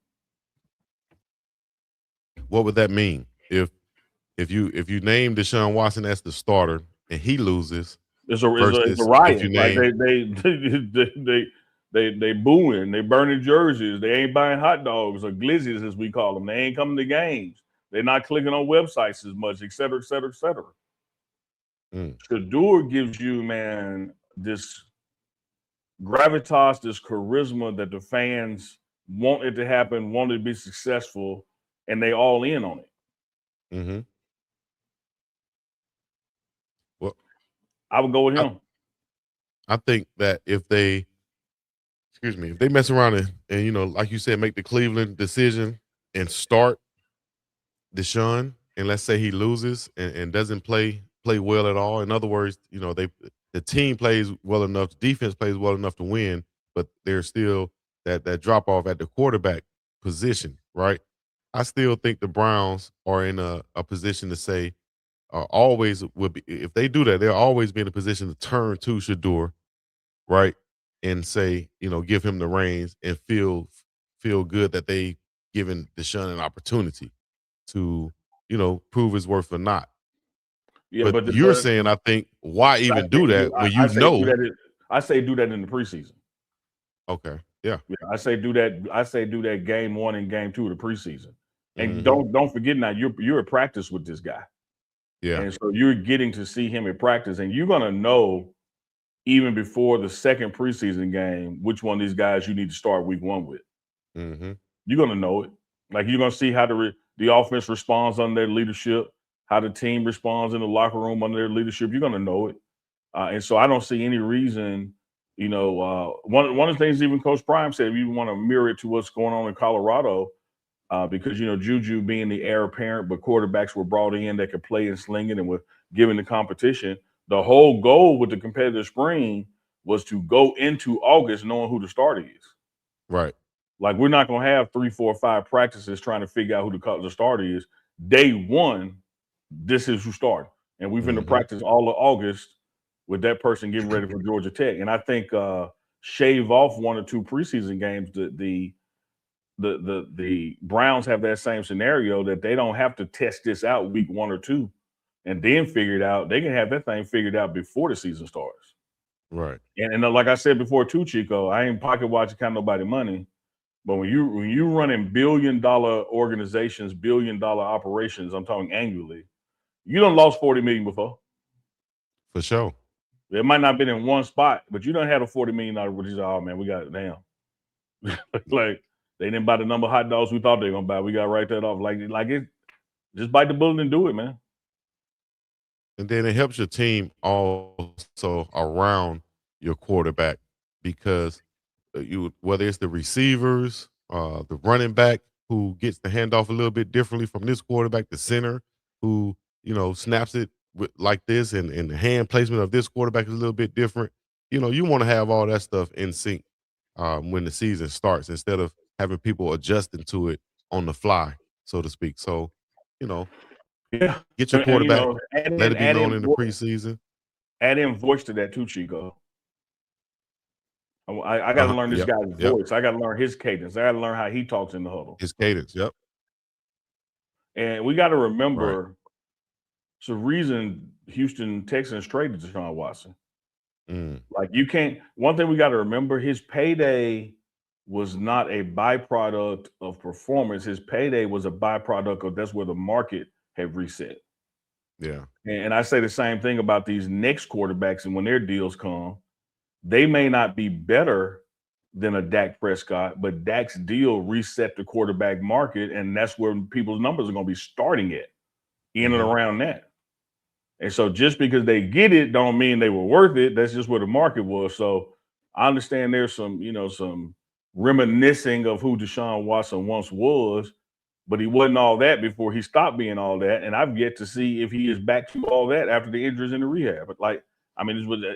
What would that mean if you name Deshaun Watson as the starter and he loses It's a versus if you riot. Like name they booing, they burning jerseys, they ain't buying hot dogs or glizzies as we call them. They ain't coming to games. They're not clicking on websites as much, et cetera, et cetera, et cetera. Shedeur gives you, man, this gravitas, this charisma that the fans want it to happen, want it to be successful, and they all in on it. Mm-hmm. Well, I would go with him. I think that if they mess around and like you said, make the Cleveland decision and start Deshaun, and let's say he loses and doesn't play well at all. In other words, the team plays well enough, defense plays well enough to win, but there's still that drop off at the quarterback position, right? I still think the Browns are in a position to say always would be, if they do that, they'll always be in a position to turn to Shedeur, right? And say, give him the reins and feel good that they given Deshaun an opportunity to, prove his worth or not. Yeah, But but you're saying, I think, why even do that when I say do that. I say do that in the preseason. Okay, yeah. I say do that. I say do that game 1 and game 2 of the preseason, and Mm-hmm. don't forget now you're at practice with this guy, Yeah, and so you're getting to see him at practice, and you're gonna know even before the second preseason game which one of these guys you need to start week 1 with. mm-hmm. You're gonna know it. Like you're gonna see how the offense responds under their leadership, how the team responds in the locker room under their leadership. You're gonna know it, and so I don't see any reason. One of the things even Coach Prime said, if you want to mirror it to what's going on in Colorado, because Juju being the heir apparent, but quarterbacks were brought in that could play and sling it and were given the competition. The whole goal with the competitive spring was to go into August knowing who the starter is. Right. Like we're not gonna have 3, 4, 5 practices trying to figure out who the starter is. Day one, this is who started, and we've been to practice all of August with that person getting ready for Georgia Tech. And I think shave off 1 or 2 preseason games. The Browns have that same scenario that they don't have to test this out week 1 or 2 and then figure it out. They can have that thing figured out before the season starts. Right. And like I said before too, Chico, I ain't pocket watching count nobody money. But when you running $1 billion organizations, $1 billion operations, I'm talking annually, you done lost 40 million before. For sure. It might not have been in one spot, but you done had a $40 million, which is, oh man, we got it down. Like they didn't buy the number of hot dogs we thought they were gonna buy. We got to write that off. Like it, just bite the bullet and do it, man. And then it helps your team also around your quarterback because whether it's the receivers, the running back who gets the handoff a little bit differently from this quarterback, the center who snaps it like this, and the hand placement of this quarterback is a little bit different. You want to have all that stuff in sync when the season starts instead of having people adjusting to it on the fly, so to speak. So, Yeah, get your and quarterback. Let it be add known in the preseason. add in voice to that too, Chico. I got to learn this guy's voice. I got to learn his cadence. I got to learn how he talks in the huddle. His cadence, yep. And we got to remember, Right. it's the reason Houston Texans traded Deshaun Watson. Mm. Like you can't. One thing we got to remember: his payday was not a byproduct of performance. His payday was a byproduct of that's where the market had reset. Yeah. And I say the same thing about these next quarterbacks, and when their deals come, they may not be better than a Dak Prescott, but Dak's deal reset the quarterback market, and that's where people's numbers are going to be starting at, in and around that. And so just because they get it don't mean they were worth it. That's just where the market was. So I understand there's some reminiscing of who Deshaun Watson once was, but he wasn't all that before he stopped being all that. And I've yet to see if he is back to all that after the injuries in the rehab. But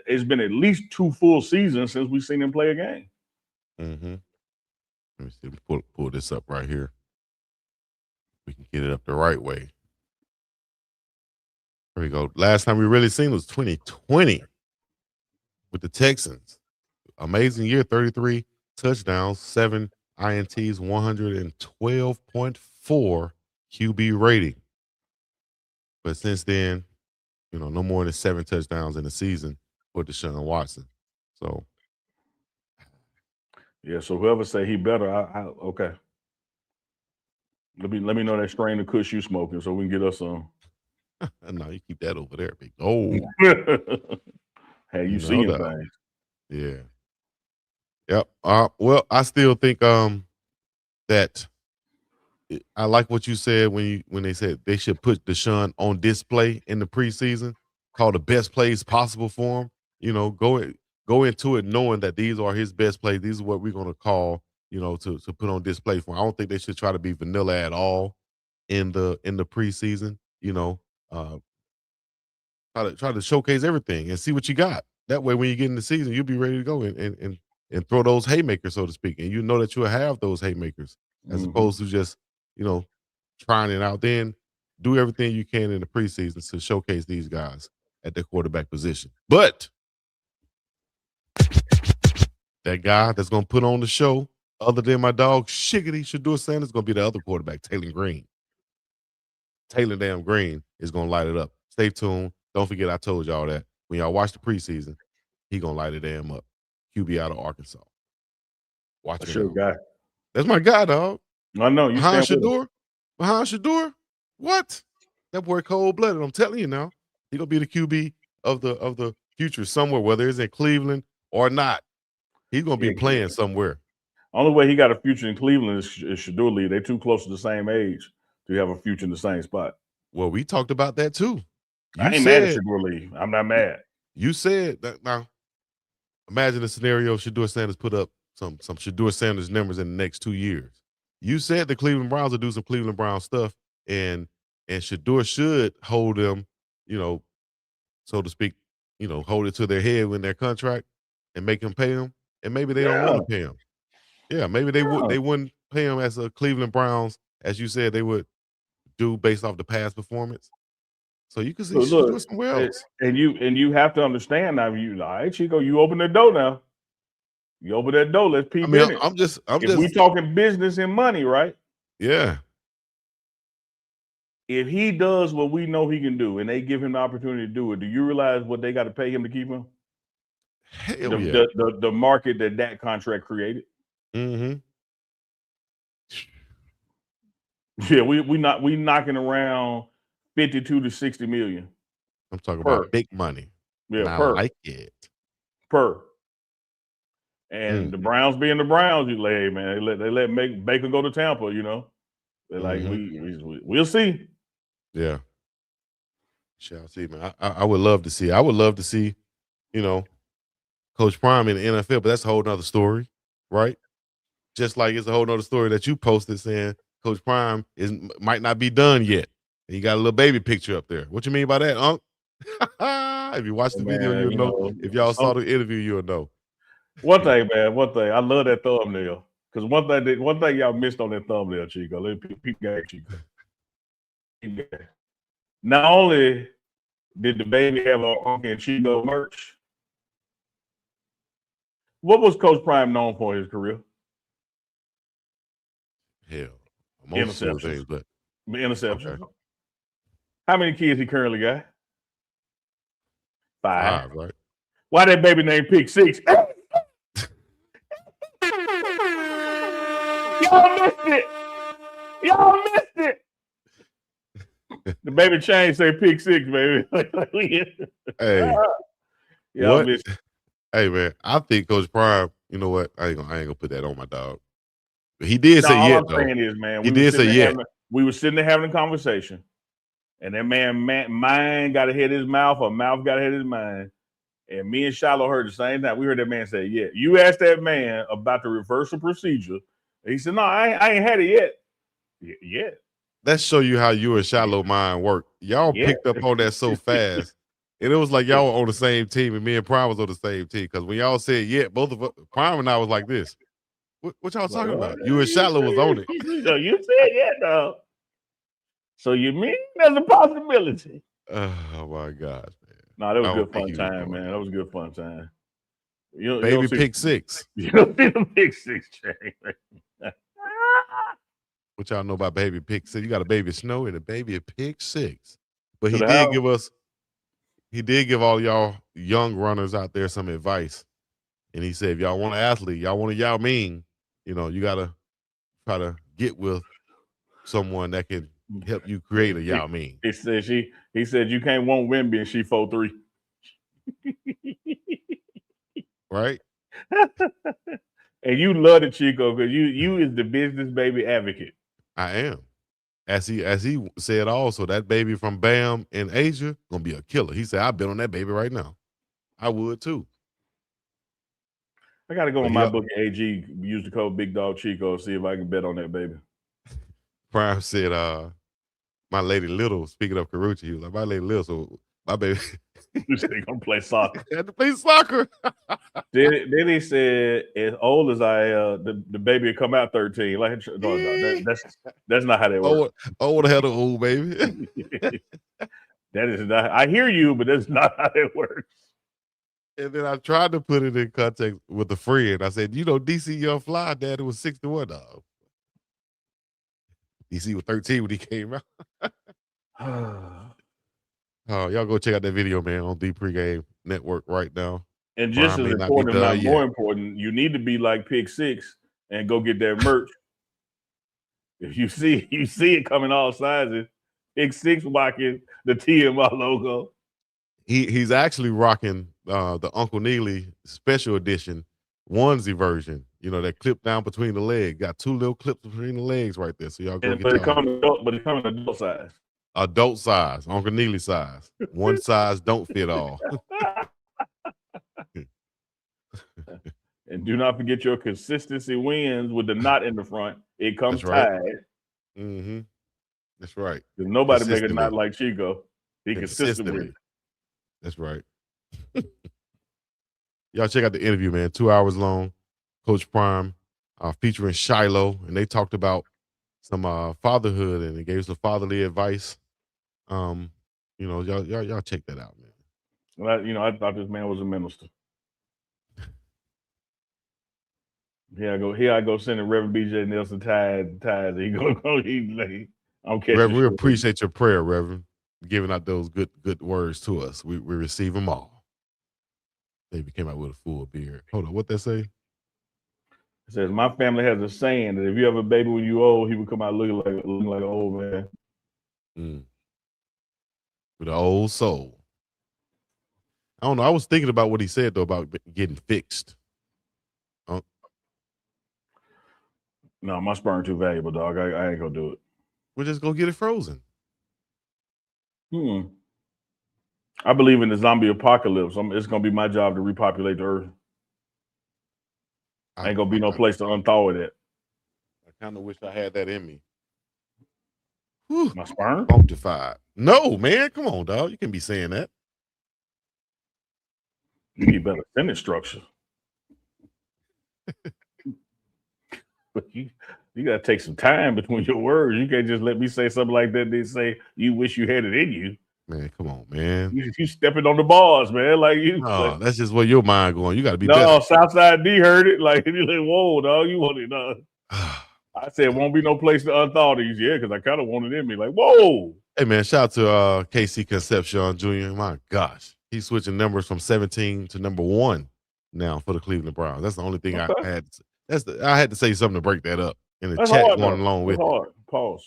it's been at least 2 full seasons since we've seen him play a game. Mm-hmm. Let me see. Pull this up right here. We can get it up the right way. There we go. Last time we really seen was 2020 with the Texans. Amazing year, 33 touchdowns, 7 INTs, 112.4 QB rating. But since then, no more than 7 touchdowns in the season for Deshaun Watson. So, yeah. So whoever say he better, okay. Let me know that strain of kush you smoking so we can get us some. No, you keep that over there, big. Oh, hey, you seeing things? Yeah. Yep. Well, I still think that I like what you said when they said they should put Deshaun on display in the preseason, call the best plays possible for him. Go into it knowing that these are his best plays. These are what we're going to call, to put on display for him. I don't think they should try to be vanilla at all in the preseason. Try to showcase everything and see what you got. That way, when you get in the season, you'll be ready to go and throw those haymakers, so to speak, and you know that you'll have those haymakers as opposed to just trying it out. Then do everything you can in the preseason to showcase these guys at the quarterback position. But that guy that's going to put on the show, other than my dog Shiggity Shedeur Sanders, is going to be the other quarterback, Taylor Green. Taylor damn Green is going to light it up. Stay tuned. Don't forget I told y'all that when y'all watch the preseason, he going to light it damn up. QB out of Arkansas. Watch That's your guy. That's my guy, dog. I know. You behind Shedeur? What? That boy cold-blooded. I'm telling you now. He going to be the QB of the future somewhere, whether it's in Cleveland or not. He's going to be playing somewhere. Only way he got a future in Cleveland is Shedeur Lee. They're too close to the same age to have a future in the same spot. Well, we talked about that too. I ain't mad at Shedeur Lee. I'm not mad. You said that. Now, imagine a scenario: Shedeur Sanders put up some Shedeur Sanders numbers in the next 2 years. You said the Cleveland Browns will do some Cleveland Brown stuff, and Shedeur should hold them, so to speak, hold it to their head when their contract and make them pay him. And maybe they don't want to pay him. Yeah, maybe they wouldn't pay him as a Cleveland Browns, as you said they would do based off the past performance. So you can see Shedeur somewhere else. And you have to understand now. All right, Chico, you open the door now. You open that door. Let's peep in it. I'm just. If we talking business and money, right? Yeah. If he does what we know he can do, and they give him the opportunity to do it, do you realize what they got to pay him to keep him? Hell yeah. The market that contract created. Mm-hmm. Yeah, we knocking around 52 to 60 million. I'm talking about big money. Yeah, I like it. And the Browns being the Browns, you like, hey man, they let Baker go to Tampa, They're like, we'll see. Yeah. Shall see, man. I would love to see. I would love to see, Coach Prime in the NFL, but that's a whole nother story, right? Just like it's a whole nother story that you posted saying Coach Prime might not be done yet. And you got a little baby picture up there. What you mean by that, Unc? If you watch the video, you'll know. If y'all saw the interview, you'll know. One thing, man. I love that thumbnail. Because one thing y'all missed on that thumbnail, Chico. Let me peep back, Chico. Not only did the baby have an UNK and Chico merch, what was Coach Prime known for in his career? Hell, most of things, but interceptions. Okay. How many kids he currently got? 5, right? Why that baby named Pick 6? Y'all missed it. The baby chain say Pick 6, baby. Hey, y'all missed it. Hey man, I think Coach Prime. You know what? I ain't gonna put that on my dog. But he did say yeah. All I'm saying is, man, he did say yeah. We were sitting there having a conversation, and that man mind got ahead of his mouth, or mouth got ahead of his mind. And me and Shiloh heard the same time. We heard that man say, yeah. You asked that man about the reversal procedure. And he said, no, I ain't had it yet. Yeah. That show you how you and Shiloh mind work. Y'all picked up on that so fast. And it was like y'all were on the same team, and me and Prime was on the same team. Because when y'all said yeah, both of us, Prime and I was like this. What y'all talking about? You and Shiloh was on it. So you said yeah, dog. So you mean there's a possibility? Oh my gosh, man. Nah, that was I don't good think fun he was time, doing man. that. That was a good fun time. You Baby don't see pick six. you don't see the big six chain. What y'all know about baby pick six? You got a baby Snow and a baby pick six. But To he the did house. give all y'all young runners out there some advice. And he said, if y'all want an athlete, y'all want a Yao Ming, you gotta try to get with someone that can help you create a Yao Ming. He said you can't want Wimby and she 4'3". Right? And you love it, Chico, because you is the business baby advocate. I am. As he said also, that baby from Bam in Asia gonna be a killer. He said, I've been on that baby right now. I would too. I gotta go But on my book AG, use the code Big Dog Chico, see if I can bet on that baby. Prime said, my lady Little, speaking of Karuchi, he was like, my lady Little, so my baby You said they gonna play soccer. had to play soccer. Then he said, as old as I the baby will come out 13. Like no, that's not how that works. Old hell of old baby. That is not. I hear you, but that's not how it works. And then I tried to put it in context with a friend. I said, DC Young Fly, Daddy was 61 dog. DC was 13 when he came out. Oh, y'all go check out that video, man, on the Pregame Network right now. And just Brian as may not be important, if done not more yet. important, you need to be like Pick Six and go get that merch. If you see it coming all sizes, Pick Six rocking the TMR logo. He's actually rocking the Uncle Neely special edition onesie version. That clip down between the legs. Got two little clips between the legs right there. So y'all go get But it y'all. comes in adult size. Adult size, Uncle Neely size. One size don't fit all. And do not forget your consistency wins with the knot in the front. It comes tied. Mm-hmm. That's right. Because nobody make a knot like Chico. He consistent with it. That's right. Y'all check out the interview, man. 2 hours long. Coach Prime featuring Shiloh, and they talked about some fatherhood, and they gave some fatherly advice. Y'all check that out, man. Well, I thought this man was a minister. Here I go sending Reverend BJ Nelson ties. He I'm catching. Reverend, we appreciate your prayer, Reverend, giving out those good words to us. We receive them all. Baby came out with a full beard. Hold on, what that say? It says, my family has a saying that if you have a baby when you old, he will come out looking like an old man. With an old soul. I don't know. I was thinking about what he said, though, about getting fixed. No, my sperm too valuable, dog. I ain't gonna do it. We'll just go get it frozen. I believe in the zombie apocalypse. It's gonna be my job to repopulate the earth. Ain't gonna be no place to unthaw it at. I kind of wish I had that in me. Whew. My sperm? Punctified. No, man. Come on, dog. You can be saying that. You need better sentence structure. But you gotta take some time between your words. You can't just let me say something like that. They say you wish you had it in you. Man, come on, man. You stepping on the bars, man. Like you. No, that's just where your mind going. You got to be better. No, Southside D heard it. Like you're like, whoa, dog. You want it? I said, won't be no place to unthaw these. Yeah, because I kind of want it in me. Like, whoa. Hey, man, shout out to KC Concepcion Jr. My gosh. He's switching numbers from 17 to number 1 now for the Cleveland Browns. That's the only thing I had. I had to say something to break that up. And the chat going along with it. Pause.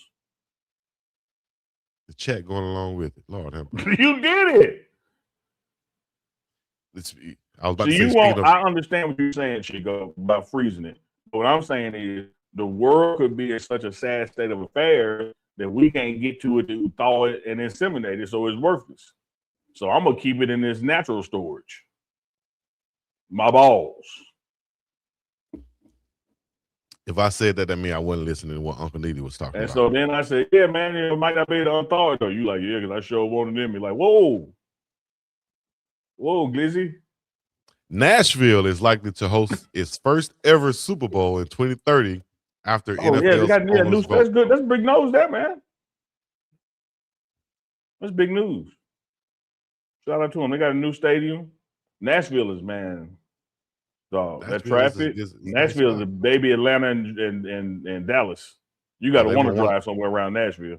The chat going along with it. Lord have mercy. You did it. I was about to say, I understand what you're saying, Chico, about freezing it. But what I'm saying is the world could be in such a sad state of affairs that we can't get to it to thaw it and inseminate it, so it's worthless. So I'm gonna keep it in this natural storage. My balls. If I said that means I wasn't listening to what Uncle Needy was talking about. And so then I said, yeah, man, it might not be able to unthaw it though. You like, yeah, because I sure wanted it in me. Like, whoa, Glizzy. Nashville is likely to host its first ever Super Bowl in 2030 after NFL. That's good. That's big news, that man. That's big news. Shout out to them. They got a new stadium. Nashville is, man, dog. That Nashville is traffic. is a nice Nashville is spot. a baby Atlanta and Dallas. You got Oh, to they want to don't want drive somewhere around Nashville.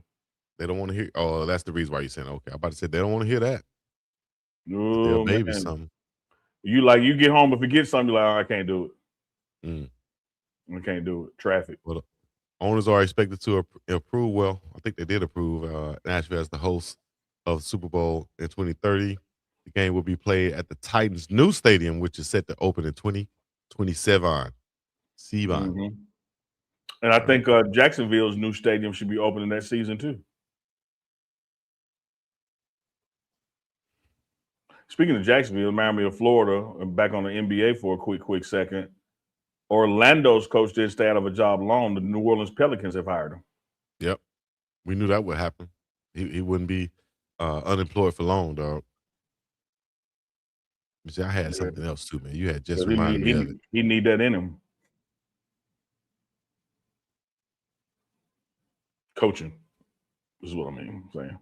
they don't want to hear. Oh, that's the reason why you're saying okay. I'm about to say they don't want to hear that. They're No, baby man. something. You get home and forget something, you're like, oh, I can't do it. Mm. I can't do it. Traffic. Well, owners are expected to approve. Well, I think they did approve Nashville as the host of Super Bowl in 2030. The game will be played at the Titans' new stadium, which is set to open in 2027. Mm-hmm. And I think Jacksonville's new stadium should be opening that season too. Speaking of Jacksonville, Miami of Florida, I'm back on the NBA for a quick second. Orlando's coach did stay out of a job long. The New Orleans Pelicans have hired him. Yep. We knew that would happen. He wouldn't be unemployed for long, dog. I had something else too, man. You had just reminded me of it. He need that in him. Coaching is what I mean. I'm saying.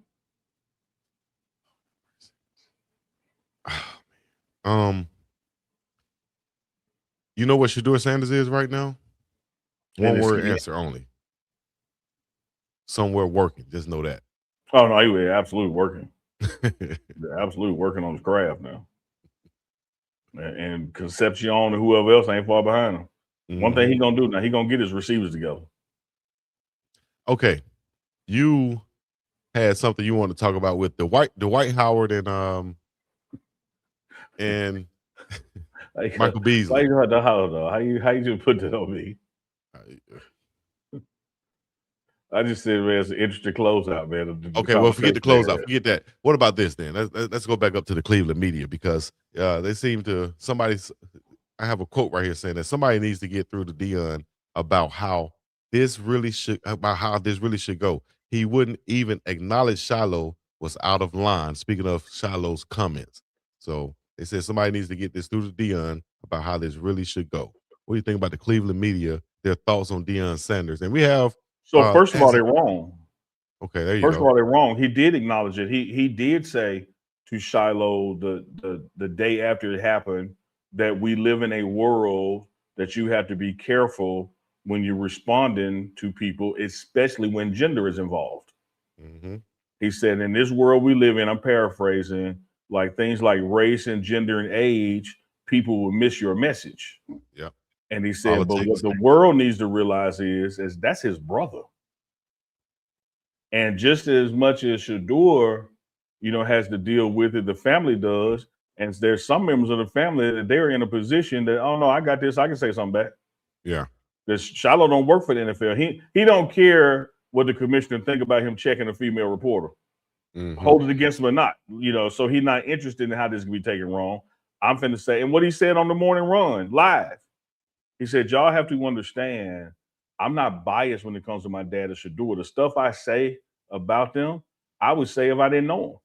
You know what Shedeur Sanders is right now? One word answer only. Somewhere working. Just know that. Oh no, he was absolutely working. Absolutely working on his craft now. And Concepcion and whoever else ain't far behind him. Mm-hmm. One thing he gonna do now, he gonna get his receivers together. Okay, you had something you want to talk about with Dwight Howard and Michael Beasley. How you just put that on me? I just said, man, it's an interesting closeout, man. Okay, well, forget the closeout. Forget that. What about this then? Let's go back up to the Cleveland media because they seem to I have a quote right here saying that somebody needs to get through to Deion about how this really should go. He wouldn't even acknowledge Shiloh was out of line. Speaking of Shiloh's comments, so they said somebody needs to get this through to Deion about how this really should go. What do you think about the Cleveland media? Their thoughts on Deion Sanders, and we have. So first of all, they're wrong. Okay, there you go. First of all, they're wrong. He did acknowledge it. He did say to Shiloh the day after it happened that we live in a world that you have to be careful when you're responding to people, especially when gender is involved. Mm-hmm. He said, in this world we live in, I'm paraphrasing, like things like race and gender and age, people will miss your message. Yep. And he said, but what the world needs to realize is that's his brother. And just as much as Shedeur, has to deal with it, the family does. And there's some members of the family that they're in a position that, oh no, I got this, I can say something back. Yeah. Because Shiloh don't work for the NFL. He don't care what the commissioner think about him checking a female reporter. Mm-hmm. Hold it against him or not. So he's not interested in how this can be taken wrong. I'm finna say, and what he said on the morning run live. He said, y'all have to understand, I'm not biased when it comes to my dad or Shedeur. The stuff I say about them, I would say if I didn't know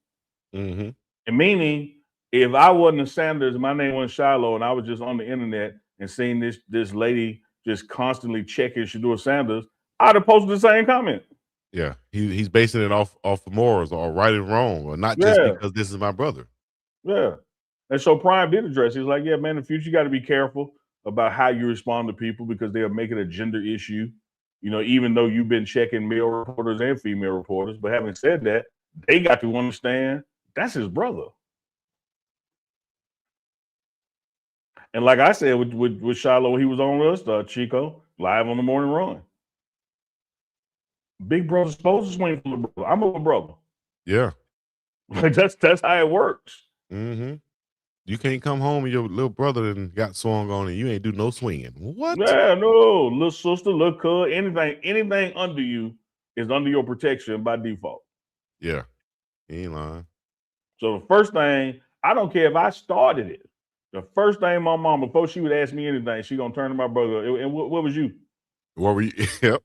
them. Mm-hmm. And meaning, if I wasn't a Sanders, my name wasn't Shiloh, and I was just on the internet and seeing this lady just constantly checking Shedeur Sanders, I'd have posted the same comment. Yeah, he's basing it off of morals or right and wrong, or not just because this is my brother. Yeah. And so Prime did address it. He's like, yeah, man, in the future, you got to be careful about how you respond to people because they'll make it a gender issue, even though you've been checking male reporters and female reporters. But having said that, they got to understand that's his brother. And like I said with Shiloh, he was on us, Chico, live on the morning run. Big brother's supposed to swing for the brother. I'm a little brother. Yeah. Like that's how it works. Mm-hmm. You can't come home and your little brother and got swung on and you ain't do no swinging. What? Yeah, no. Little sister, little cuz, anything under you is under your protection by default. Yeah. He ain't lying. So the first thing, I don't care if I started it. The first thing my mom, before she would ask me anything, she gonna turn to my brother. And what was you? What were you? Yep.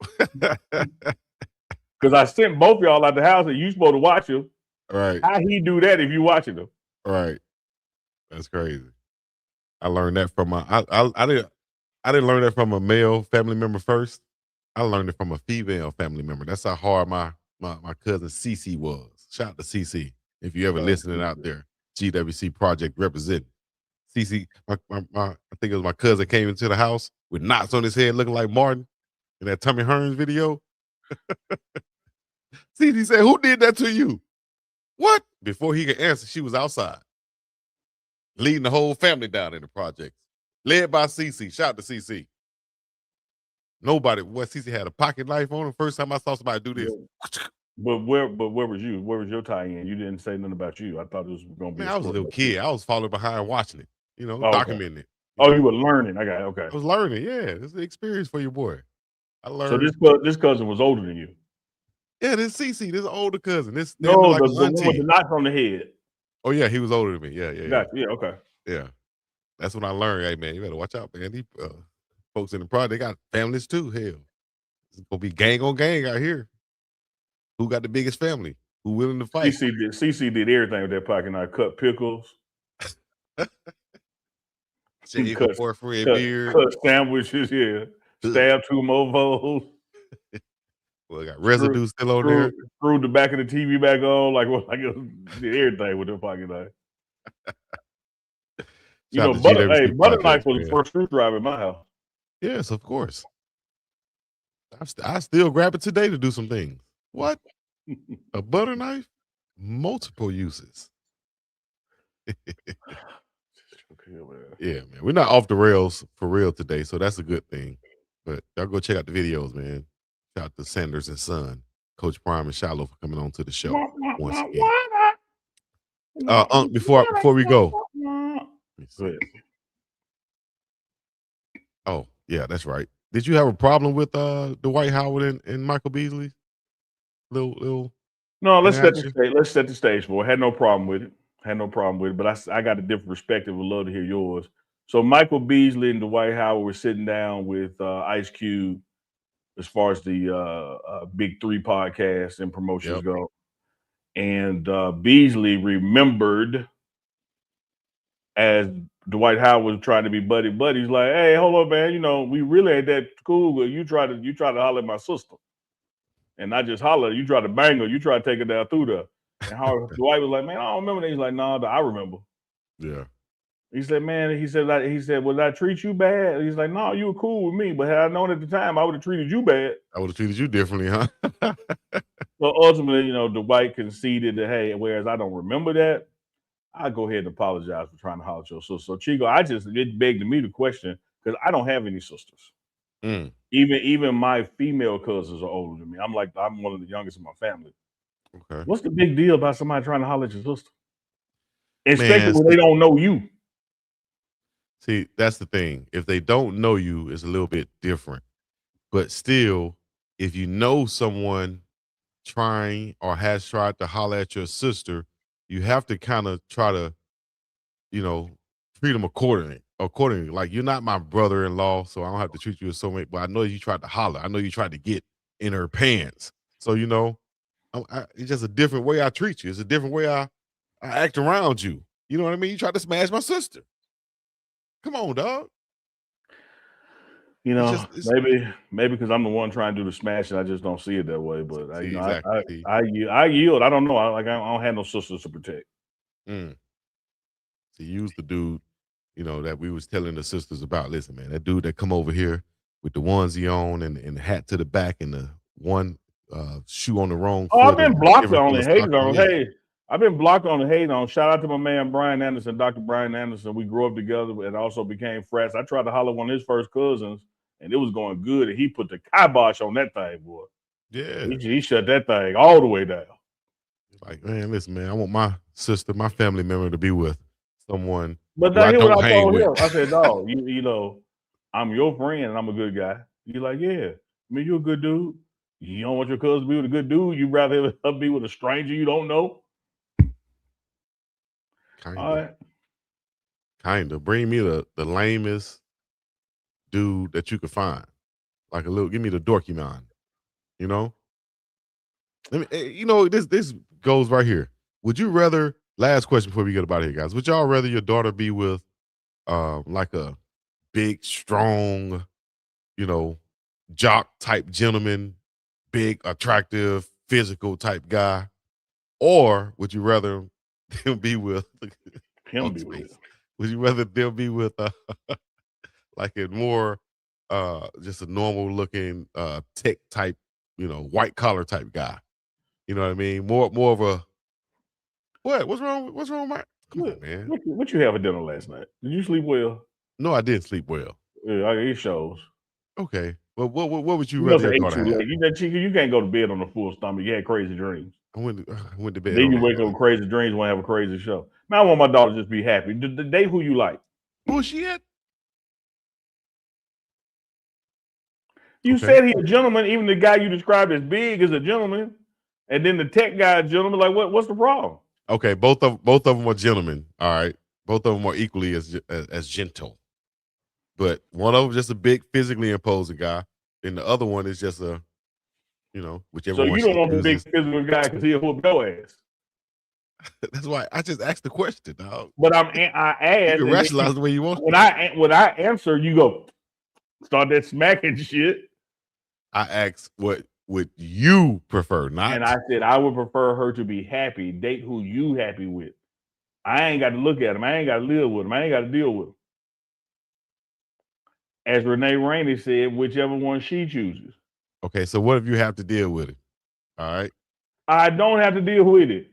Because I sent both y'all out the house and you supposed to watch him. Right. How he do that if you watching him? Right. That's crazy. I learned that from I didn't learn that from a male family member first. I learned it from a female family member. That's how hard my cousin Cece was. Shout out to Cece if you ever listening out there. GWC Project representing. CC, I think it was my cousin came into the house with knots on his head looking like Martin in that Tommy Hearns video. CC said, "Who did that to you?" What? Before he could answer, she was outside, leading the whole family down in the projects, led by CC. Shout out to CC. Nobody, CC had a pocket knife on him. First time I saw somebody do this. Yeah. But where was you? Where was your tie-in? You didn't say nothing about you. I thought it was going to be. Man, I was a little kid. I was following behind watching it, documenting it. You were learning. I got it. Okay. I was learning. Yeah, it's the experience for your boy. I learned. So this cousin was older than you. Yeah, this CC, this older cousin. This the one with the knots on the head. Oh yeah, he was older than me. Yeah. Yeah. Okay. Yeah, that's when I learned. Hey man, you better watch out, man. These folks in the project, they got families too. Hell, it's gonna be gang on gang out here. Who got the biggest family? Who willing to fight? CC did everything with that pocket knife. Cut pickles. Cut boyfriend beard. Cut sandwiches. Yeah. Stab 2 mofos. Well, got residue still on there. Screwed the back of the TV back on. I did everything with the pocket knife. Butter knife was the first screwdriver in my house. Yes, of course. I still grab it today to do some things. What? A butter knife? Multiple uses. Yeah, man. We're not off the rails for real today, so that's a good thing. But y'all go check out the videos, man. Shout out to Sanders and Son, Coach Prime and Shiloh for coming on to the show once again. Before we go. Oh, yeah, that's right. Did you have a problem with Dwight Howard and Michael Beasley? Little. No, let's set the stage for it. Had no problem with it. But I got a different perspective. Would love to hear yours. So Michael Beasley and Dwight Howard were sitting down with Ice Cube as far as the Big 3 podcast and promotions go. And Beasley remembered as Dwight Howard was trying to be buddy. He's like, "Hey, hold up, man. We really ain't that cool. But you try to holler at my sister, and I just holler. You try to bang her. You try to take her down through there." And Dwight was like, "Man, I don't remember that." He's like, "No, I remember." Yeah. He said, "Man," he said, "Would I treat you bad?" He's like, "No, you were cool with me, but had I known at the time, I would have treated you bad. I would have treated you differently, huh?" So ultimately, Dwight conceded that, hey, whereas I don't remember that, I go ahead and apologize for trying to holler at your sister. So Chico, it begged me to question because I don't have any sisters. Even my female cousins are older than me. I'm one of the youngest in my family. Okay. What's the big deal about somebody trying to holler at your sister? Especially when they don't know you. See, that's the thing. If they don't know you, it's a little bit different. But still, if you know someone trying or has tried to holler at your sister, you have to kind of try to, treat them accordingly. Like, you're not my brother-in-law, so I don't have to treat you as soulmate, but I know you tried to holler. I know you tried to get in her pants. So, it's just a different way I treat you. It's a different way I act around you. You know what I mean? You tried to smash my sister. Come on, dog. Maybe because I'm the one trying to do the smashing, I just don't see it that way. But exactly. I yield. I don't know. I don't have no sisters to protect. See, use the dude, that we was telling the sisters about. Listen, man, that dude that come over here with the onesie on and the hat to the back and the one shoe on the wrong foot. I've been blocked on it. Hating on. Hey, I've been blocked on the hating on. Shout out to my man Brian Anderson, Dr. Brian Anderson. We grew up together and also became friends. I tried to holler one of his first cousins, and it was going good. And he put the kibosh on that thing, boy. Yeah, he shut that thing all the way down. Like, man, listen, man, I want my sister, my family member, to be with someone. But now, hear what I told him. I said, "Dog, I'm your friend, and I'm a good guy." He's like, "Yeah, you're a good dude. You don't want your cousin to be with a good dude. You'd rather be with a stranger you don't know." Kind of. Bring me the lamest dude that you could find. Like give me the dorky man. This goes right here. Would you rather, last question before we get about here, guys, would y'all rather your daughter be with like a big, strong, jock type gentleman, big, attractive, physical type guy? Or would you rather them be with Him be with. Would you rather them be with like a more just a normal looking tech type, white collar type guy? You know what I mean? More of a what? What's wrong? What's wrong with my come on, man? What you have for dinner last night? Did you sleep well? No, I didn't sleep well. Yeah, it shows. Okay. Well, what would you You rather must have your ate daughter too have? late. You can't go to bed on a full stomach. You had crazy dreams. I went to bed. Then you wake up with crazy dreams, want to have a crazy show. Man, I want my daughter to just be happy. Date who you like. Bullshit. You Okay. said he's a gentleman. Even the guy you described as big is a gentleman, and then the tech guy is a gentleman. Like, what's the problem? Okay, both of them are gentlemen. All right, both of them are equally as gentle, but one of them just a big physically imposing guy, and the other one is just a, whichever. So one you don't she want the big chooses. physical guy because he'll whoop your ass. That's why I just asked the question, dog. But I asked. You can rationalize the way you want. When I answer, you go start that smacking shit. I asked what would you prefer, not. And I said I would prefer her to be happy. Date who you happy with. I ain't got to look at him. I ain't got to live with him. I ain't got to deal with him. As Renee Rainey said, whichever one she chooses. Okay, so what if you have to deal with it? All right. I don't have to deal with it.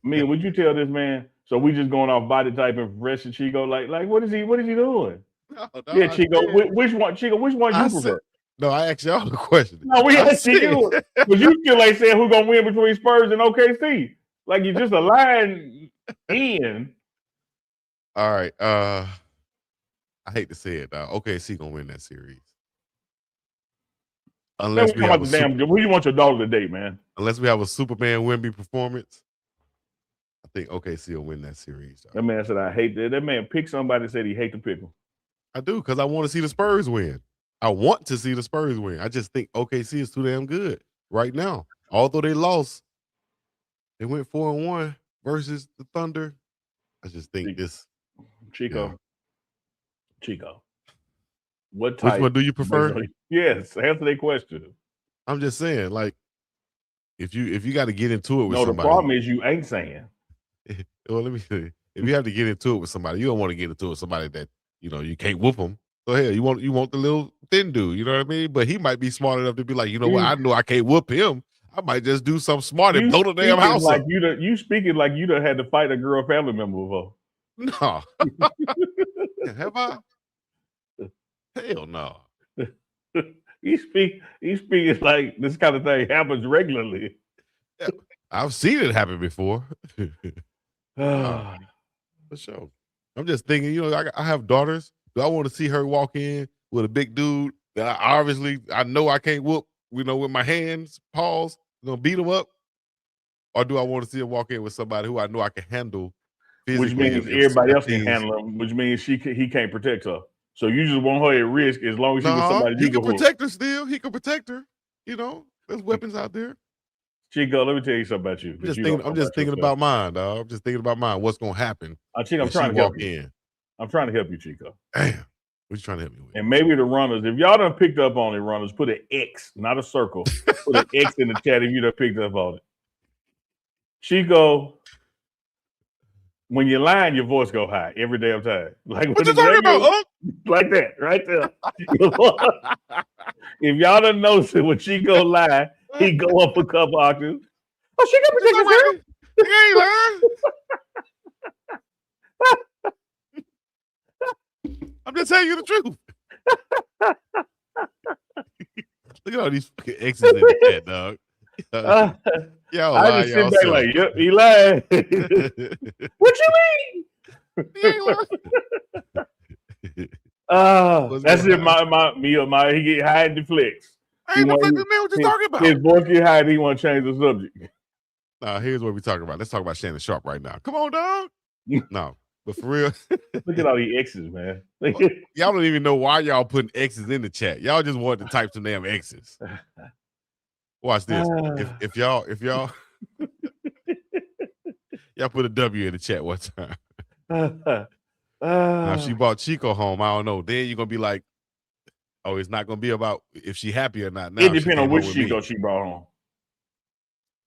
Man, would you tell this man? So we just going off body type and fresh and Chico? Like what is he doing? No, Yeah, Chico. Which one you prefer? No, I asked y'all the question. No, we asked you. But you still ain't saying who's gonna win between Spurs and OKC. Like you just a lying in. All right. I hate to say it, dog. OKC gonna win that series. Unless we have who you want your daughter to date, man? Unless we have a Superman Wemby performance, I think OKC will win that series. Dog. That man said I hate that. That man picked somebody that said he hate to pick them. I do, because I want to see the Spurs win. I want to see the Spurs win. I just think OKC is too damn good right now. Although they lost, they went 4-1 versus the Thunder. I just think this Chico. What type? Which one do you prefer? Yes, answer that question. I'm just saying, like, if you got to get into it with somebody. No, the problem is you ain't saying. Well, let me see. If you have to get into it with somebody, you don't want to get into it with somebody that you can't whoop them. So hell, you want the little thin dude, you know what I mean? But he might be smart enough to be like, what? I know I can't whoop him. I might just do something smart and blow the damn house up. You speaking like you done had to fight a girl family member before. No. Have I? Hell no. He speaking like this kind of thing happens regularly. Yeah, I've seen it happen before. For sure. I'm just thinking, I have daughters. Do I want to see her walk in with a big dude that I know I can't whoop, with my hands, paws, beat him up? Or do I want to see her walk in with somebody who I know I can handle physically? Which means everybody else can handle him, which means he can't protect her. So you just want her at risk as long as she's with somebody. He can protect her still. He can protect her. There's weapons out there. Chico, let me tell you something about you. I'm just thinking about mine, dog. I'm just thinking about mine. What's gonna happen? Chico, I'm trying to help you. I'm trying to help you, Chico. Damn. What you trying to help me with? And maybe the runners, if y'all done picked up on it, runners, put an X, not a circle. Put an X in the chat if you done picked up on it. Chico, when you're lying, your voice go high every damn time. Like what you talking about? Like that, right there. If y'all done noticed it, when Chico lie, he go up a couple octaves. Oh, Chico protect himself. He ain't lying. I'm just telling you the truth. Look at all these fucking X's in the chat, dog. Y'all I just sit back like, yep, he lied. What you mean? He ain't lying. That's it. He get high and deflects. I ain't deflecting, man. What you talking about? His voice get high and he want to change the subject. Here's what we're talking about. Let's talk about Shannon Sharp right now. Come on, dog. No, but for real. Look at all these X's, man. Y'all don't even know why y'all putting X's in the chat. Y'all just want to type some damn X's. Watch this. If y'all y'all put a W in the chat one time. Now, if she brought Chico home, I don't know. Then you're gonna be like, oh, it's not gonna be about if she happy or not. Now it depends on which Chico she brought home.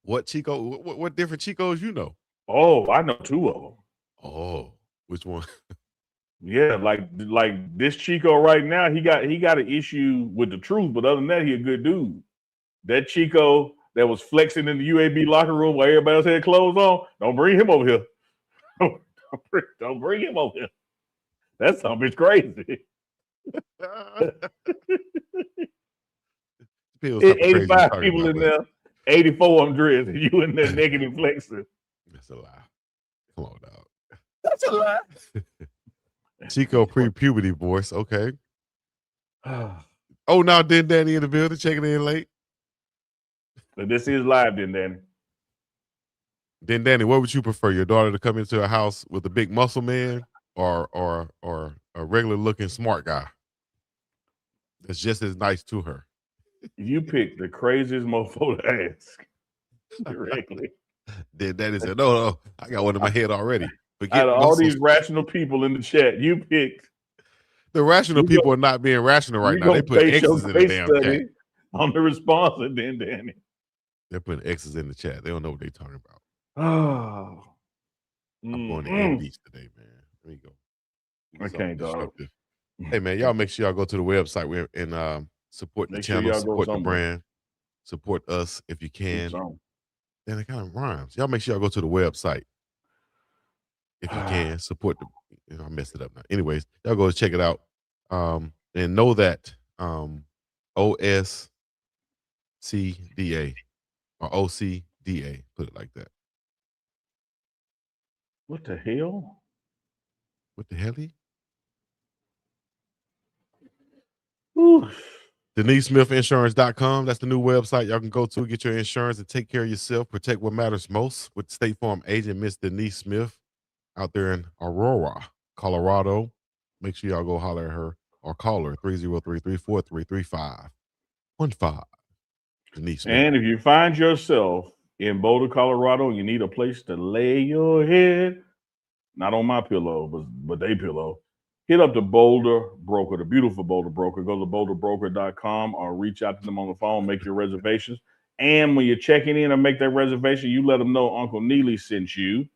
What Chico? What different Chicos you know? Oh, I know 2 of them. Oh, which one? Yeah, like this Chico right now, he got an issue with the truth, but other than that, he a good dude. That Chico that was flexing in the UAB locker room while everybody else had clothes on, don't bring him over here. Don't bring him over here. That something's crazy. People type of crazy you 85 talking people about, in but there, 84 of them dressed, and you in there naked and flexing. that's a lie. Come on, dog. That's a lie. Chico pre-puberty voice. Okay. Oh, now then Danny in the building, checking in late. But this is live then, Danny. Then Danny, what would you prefer? Your daughter to come into a house with a big muscle man or a regular looking smart guy that's just as nice to her? You picked the craziest mofo to ask directly. Then Danny said, no, I got one in my head already. Forget Out of all muscles. these rational people in the chat, you picked. The rational people are not being rational right now. They put X's in the damn chat. On the response, and then Danny. They're putting X's in the chat. They don't know what they're talking about. Oh, I'm going to Andy's today, man. There you go. I can't, dog. Hey, man, y'all make sure y'all go to the website and support the channel, support the brand, support us if you can. And it kind of rhymes. Y'all make sure y'all go to the website if you can. Support the. I messed it up now. Anyways, y'all go check it out. And know that OSCDA or OCDA, put it like that. What the hell? What the hell? Ooh. DeniseSmithInsurance.com. That's the new website y'all can go to, get your insurance and take care of yourself. Protect what matters most with State Farm agent Miss Denise Smith out there in Aurora, Colorado. Make sure y'all go holler at her or call her 303-343-3515. Denise Smith. And if you find yourself in Boulder, Colorado, and you need a place to lay your head, not on my pillow, but they pillow, hit up the Boulder Broker, the beautiful Boulder Broker. Go to boulderbroker.com or reach out to them on the phone, make your reservations. And when you're checking in or make that reservation, you let them know Uncle Neely sent you.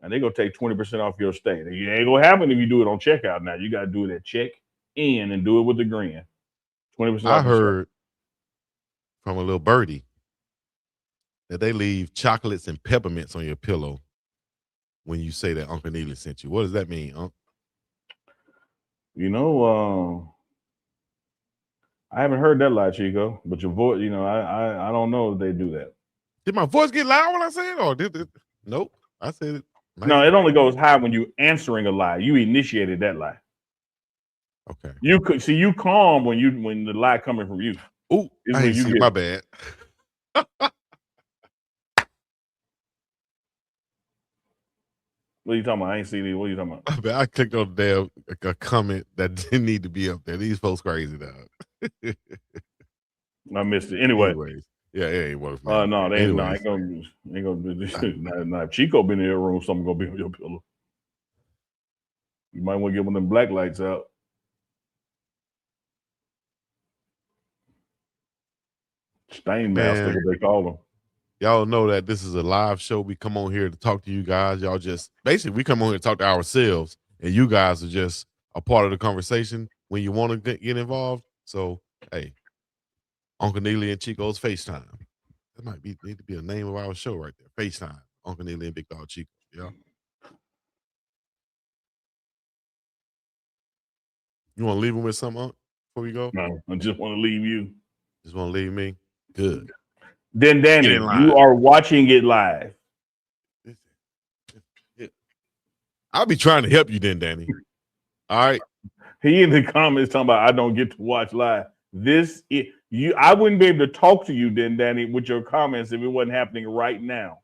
And they're going to take 20% off your stay. It ain't going to happen if you do it on checkout now. You got to do it at check-in and do it with the grin. 20% I heard from a little birdie that they leave chocolates and peppermints on your pillow when you say that Uncle Neely sent you. What does that mean, Unc? You know, I haven't heard that lie, Chico, but your voice, you know, I don't know if they do that. Did my voice get loud when I said it, or did it? Nope, I said it. No, it only goes high when you answering a lie. You initiated that lie. Okay. You could see you calm when the lie coming from you. Oh, I ain't see my bad. What are you talking about? I ain't seen it. What are you talking about? I clicked on the damn comment that didn't need to be up there. These folks crazy, dog. I missed it. Anyways. Yeah, it ain't worth it. No, they ain't gonna do this. Now, if Chico been in your room, something gonna be on your pillow. You might want to get one of them black lights out. Stain master, what they call them. Y'all know that this is a live show. We come on here to talk to you guys. Y'all just basically we come on here to talk to ourselves, and you guys are just a part of the conversation when you want to get involved. So, hey, Uncle Neely and Chico's FaceTime. That might need to be a name of our show right there. FaceTime. Uncle Neely and Big Dog Chico. Yeah. You want to leave him with something, Unc, before we go? No, I just want to leave you. Just want to leave me? Good. Then Danny, you are watching it live. I'll be trying to help you then, Danny. All right. He in the comments talking about I don't get to watch live. I wouldn't be able to talk to you then, Danny, with your comments if it wasn't happening right now.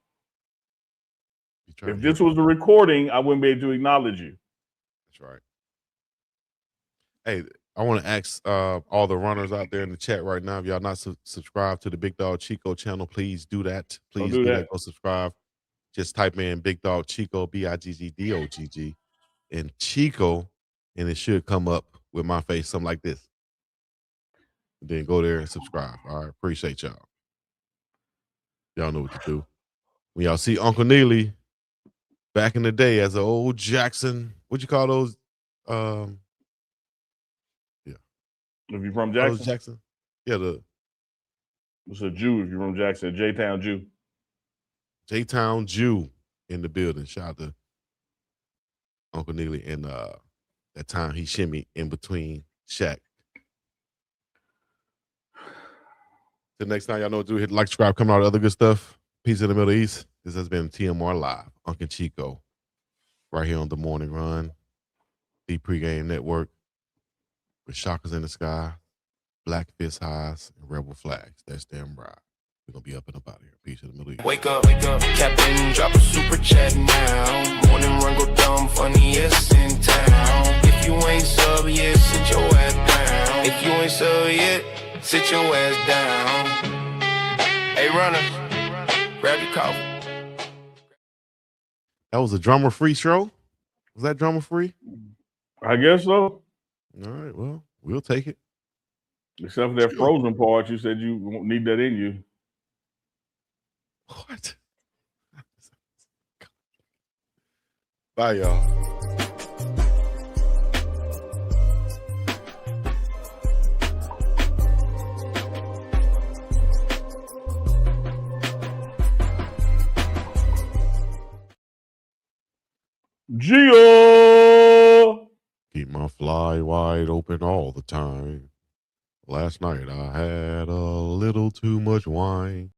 If this was a recording, I wouldn't be able to acknowledge you. That's right. Hey, I want to ask all the runners out there in the chat right now, if y'all not subscribed to the Big Dog Chico channel, please do that. Please do that. Go subscribe. Just type in Big Dog Chico, BIGGDOGG, and Chico, and it should come up with my face, something like this. Then go there and subscribe. All right. Appreciate y'all. Y'all know what to do. When y'all see Uncle Neely, back in the day as an old Jackson. What'd you call those? If you're from Those Jackson, Jackson. Yeah, it's a Jew. If you're from Jackson, J-Town Jew. J-Town Jew in the building. Shout out to Uncle Neely and that time he shimmy in between Shaq. Till next time, y'all know what to do. Hit like, subscribe, come out, other good stuff. Peace in the Middle East. This has been TMR Live, UNK and CHICO, right here on The Morning Run, the Pregame Network, with Shockers in the Sky, Black Fist Highs, and Rebel Flags. That's damn right. We're going to be up and about here. Peace in the Middle East. Wake up, Captain, drop a super chat now. Morning run go dumb, funniest in town. If you ain't sub yet, sit your ass down. If you ain't sub yet, sit your ass down. Hey, runners, grab your coffee. That was a drummer-free show? Was that drummer-free? I guess so. All right, well, we'll take it. Except for that frozen part, you said you won't need that in you. What? Bye, y'all. Gio! Keep my fly wide open all the time. Last night I had a little too much wine.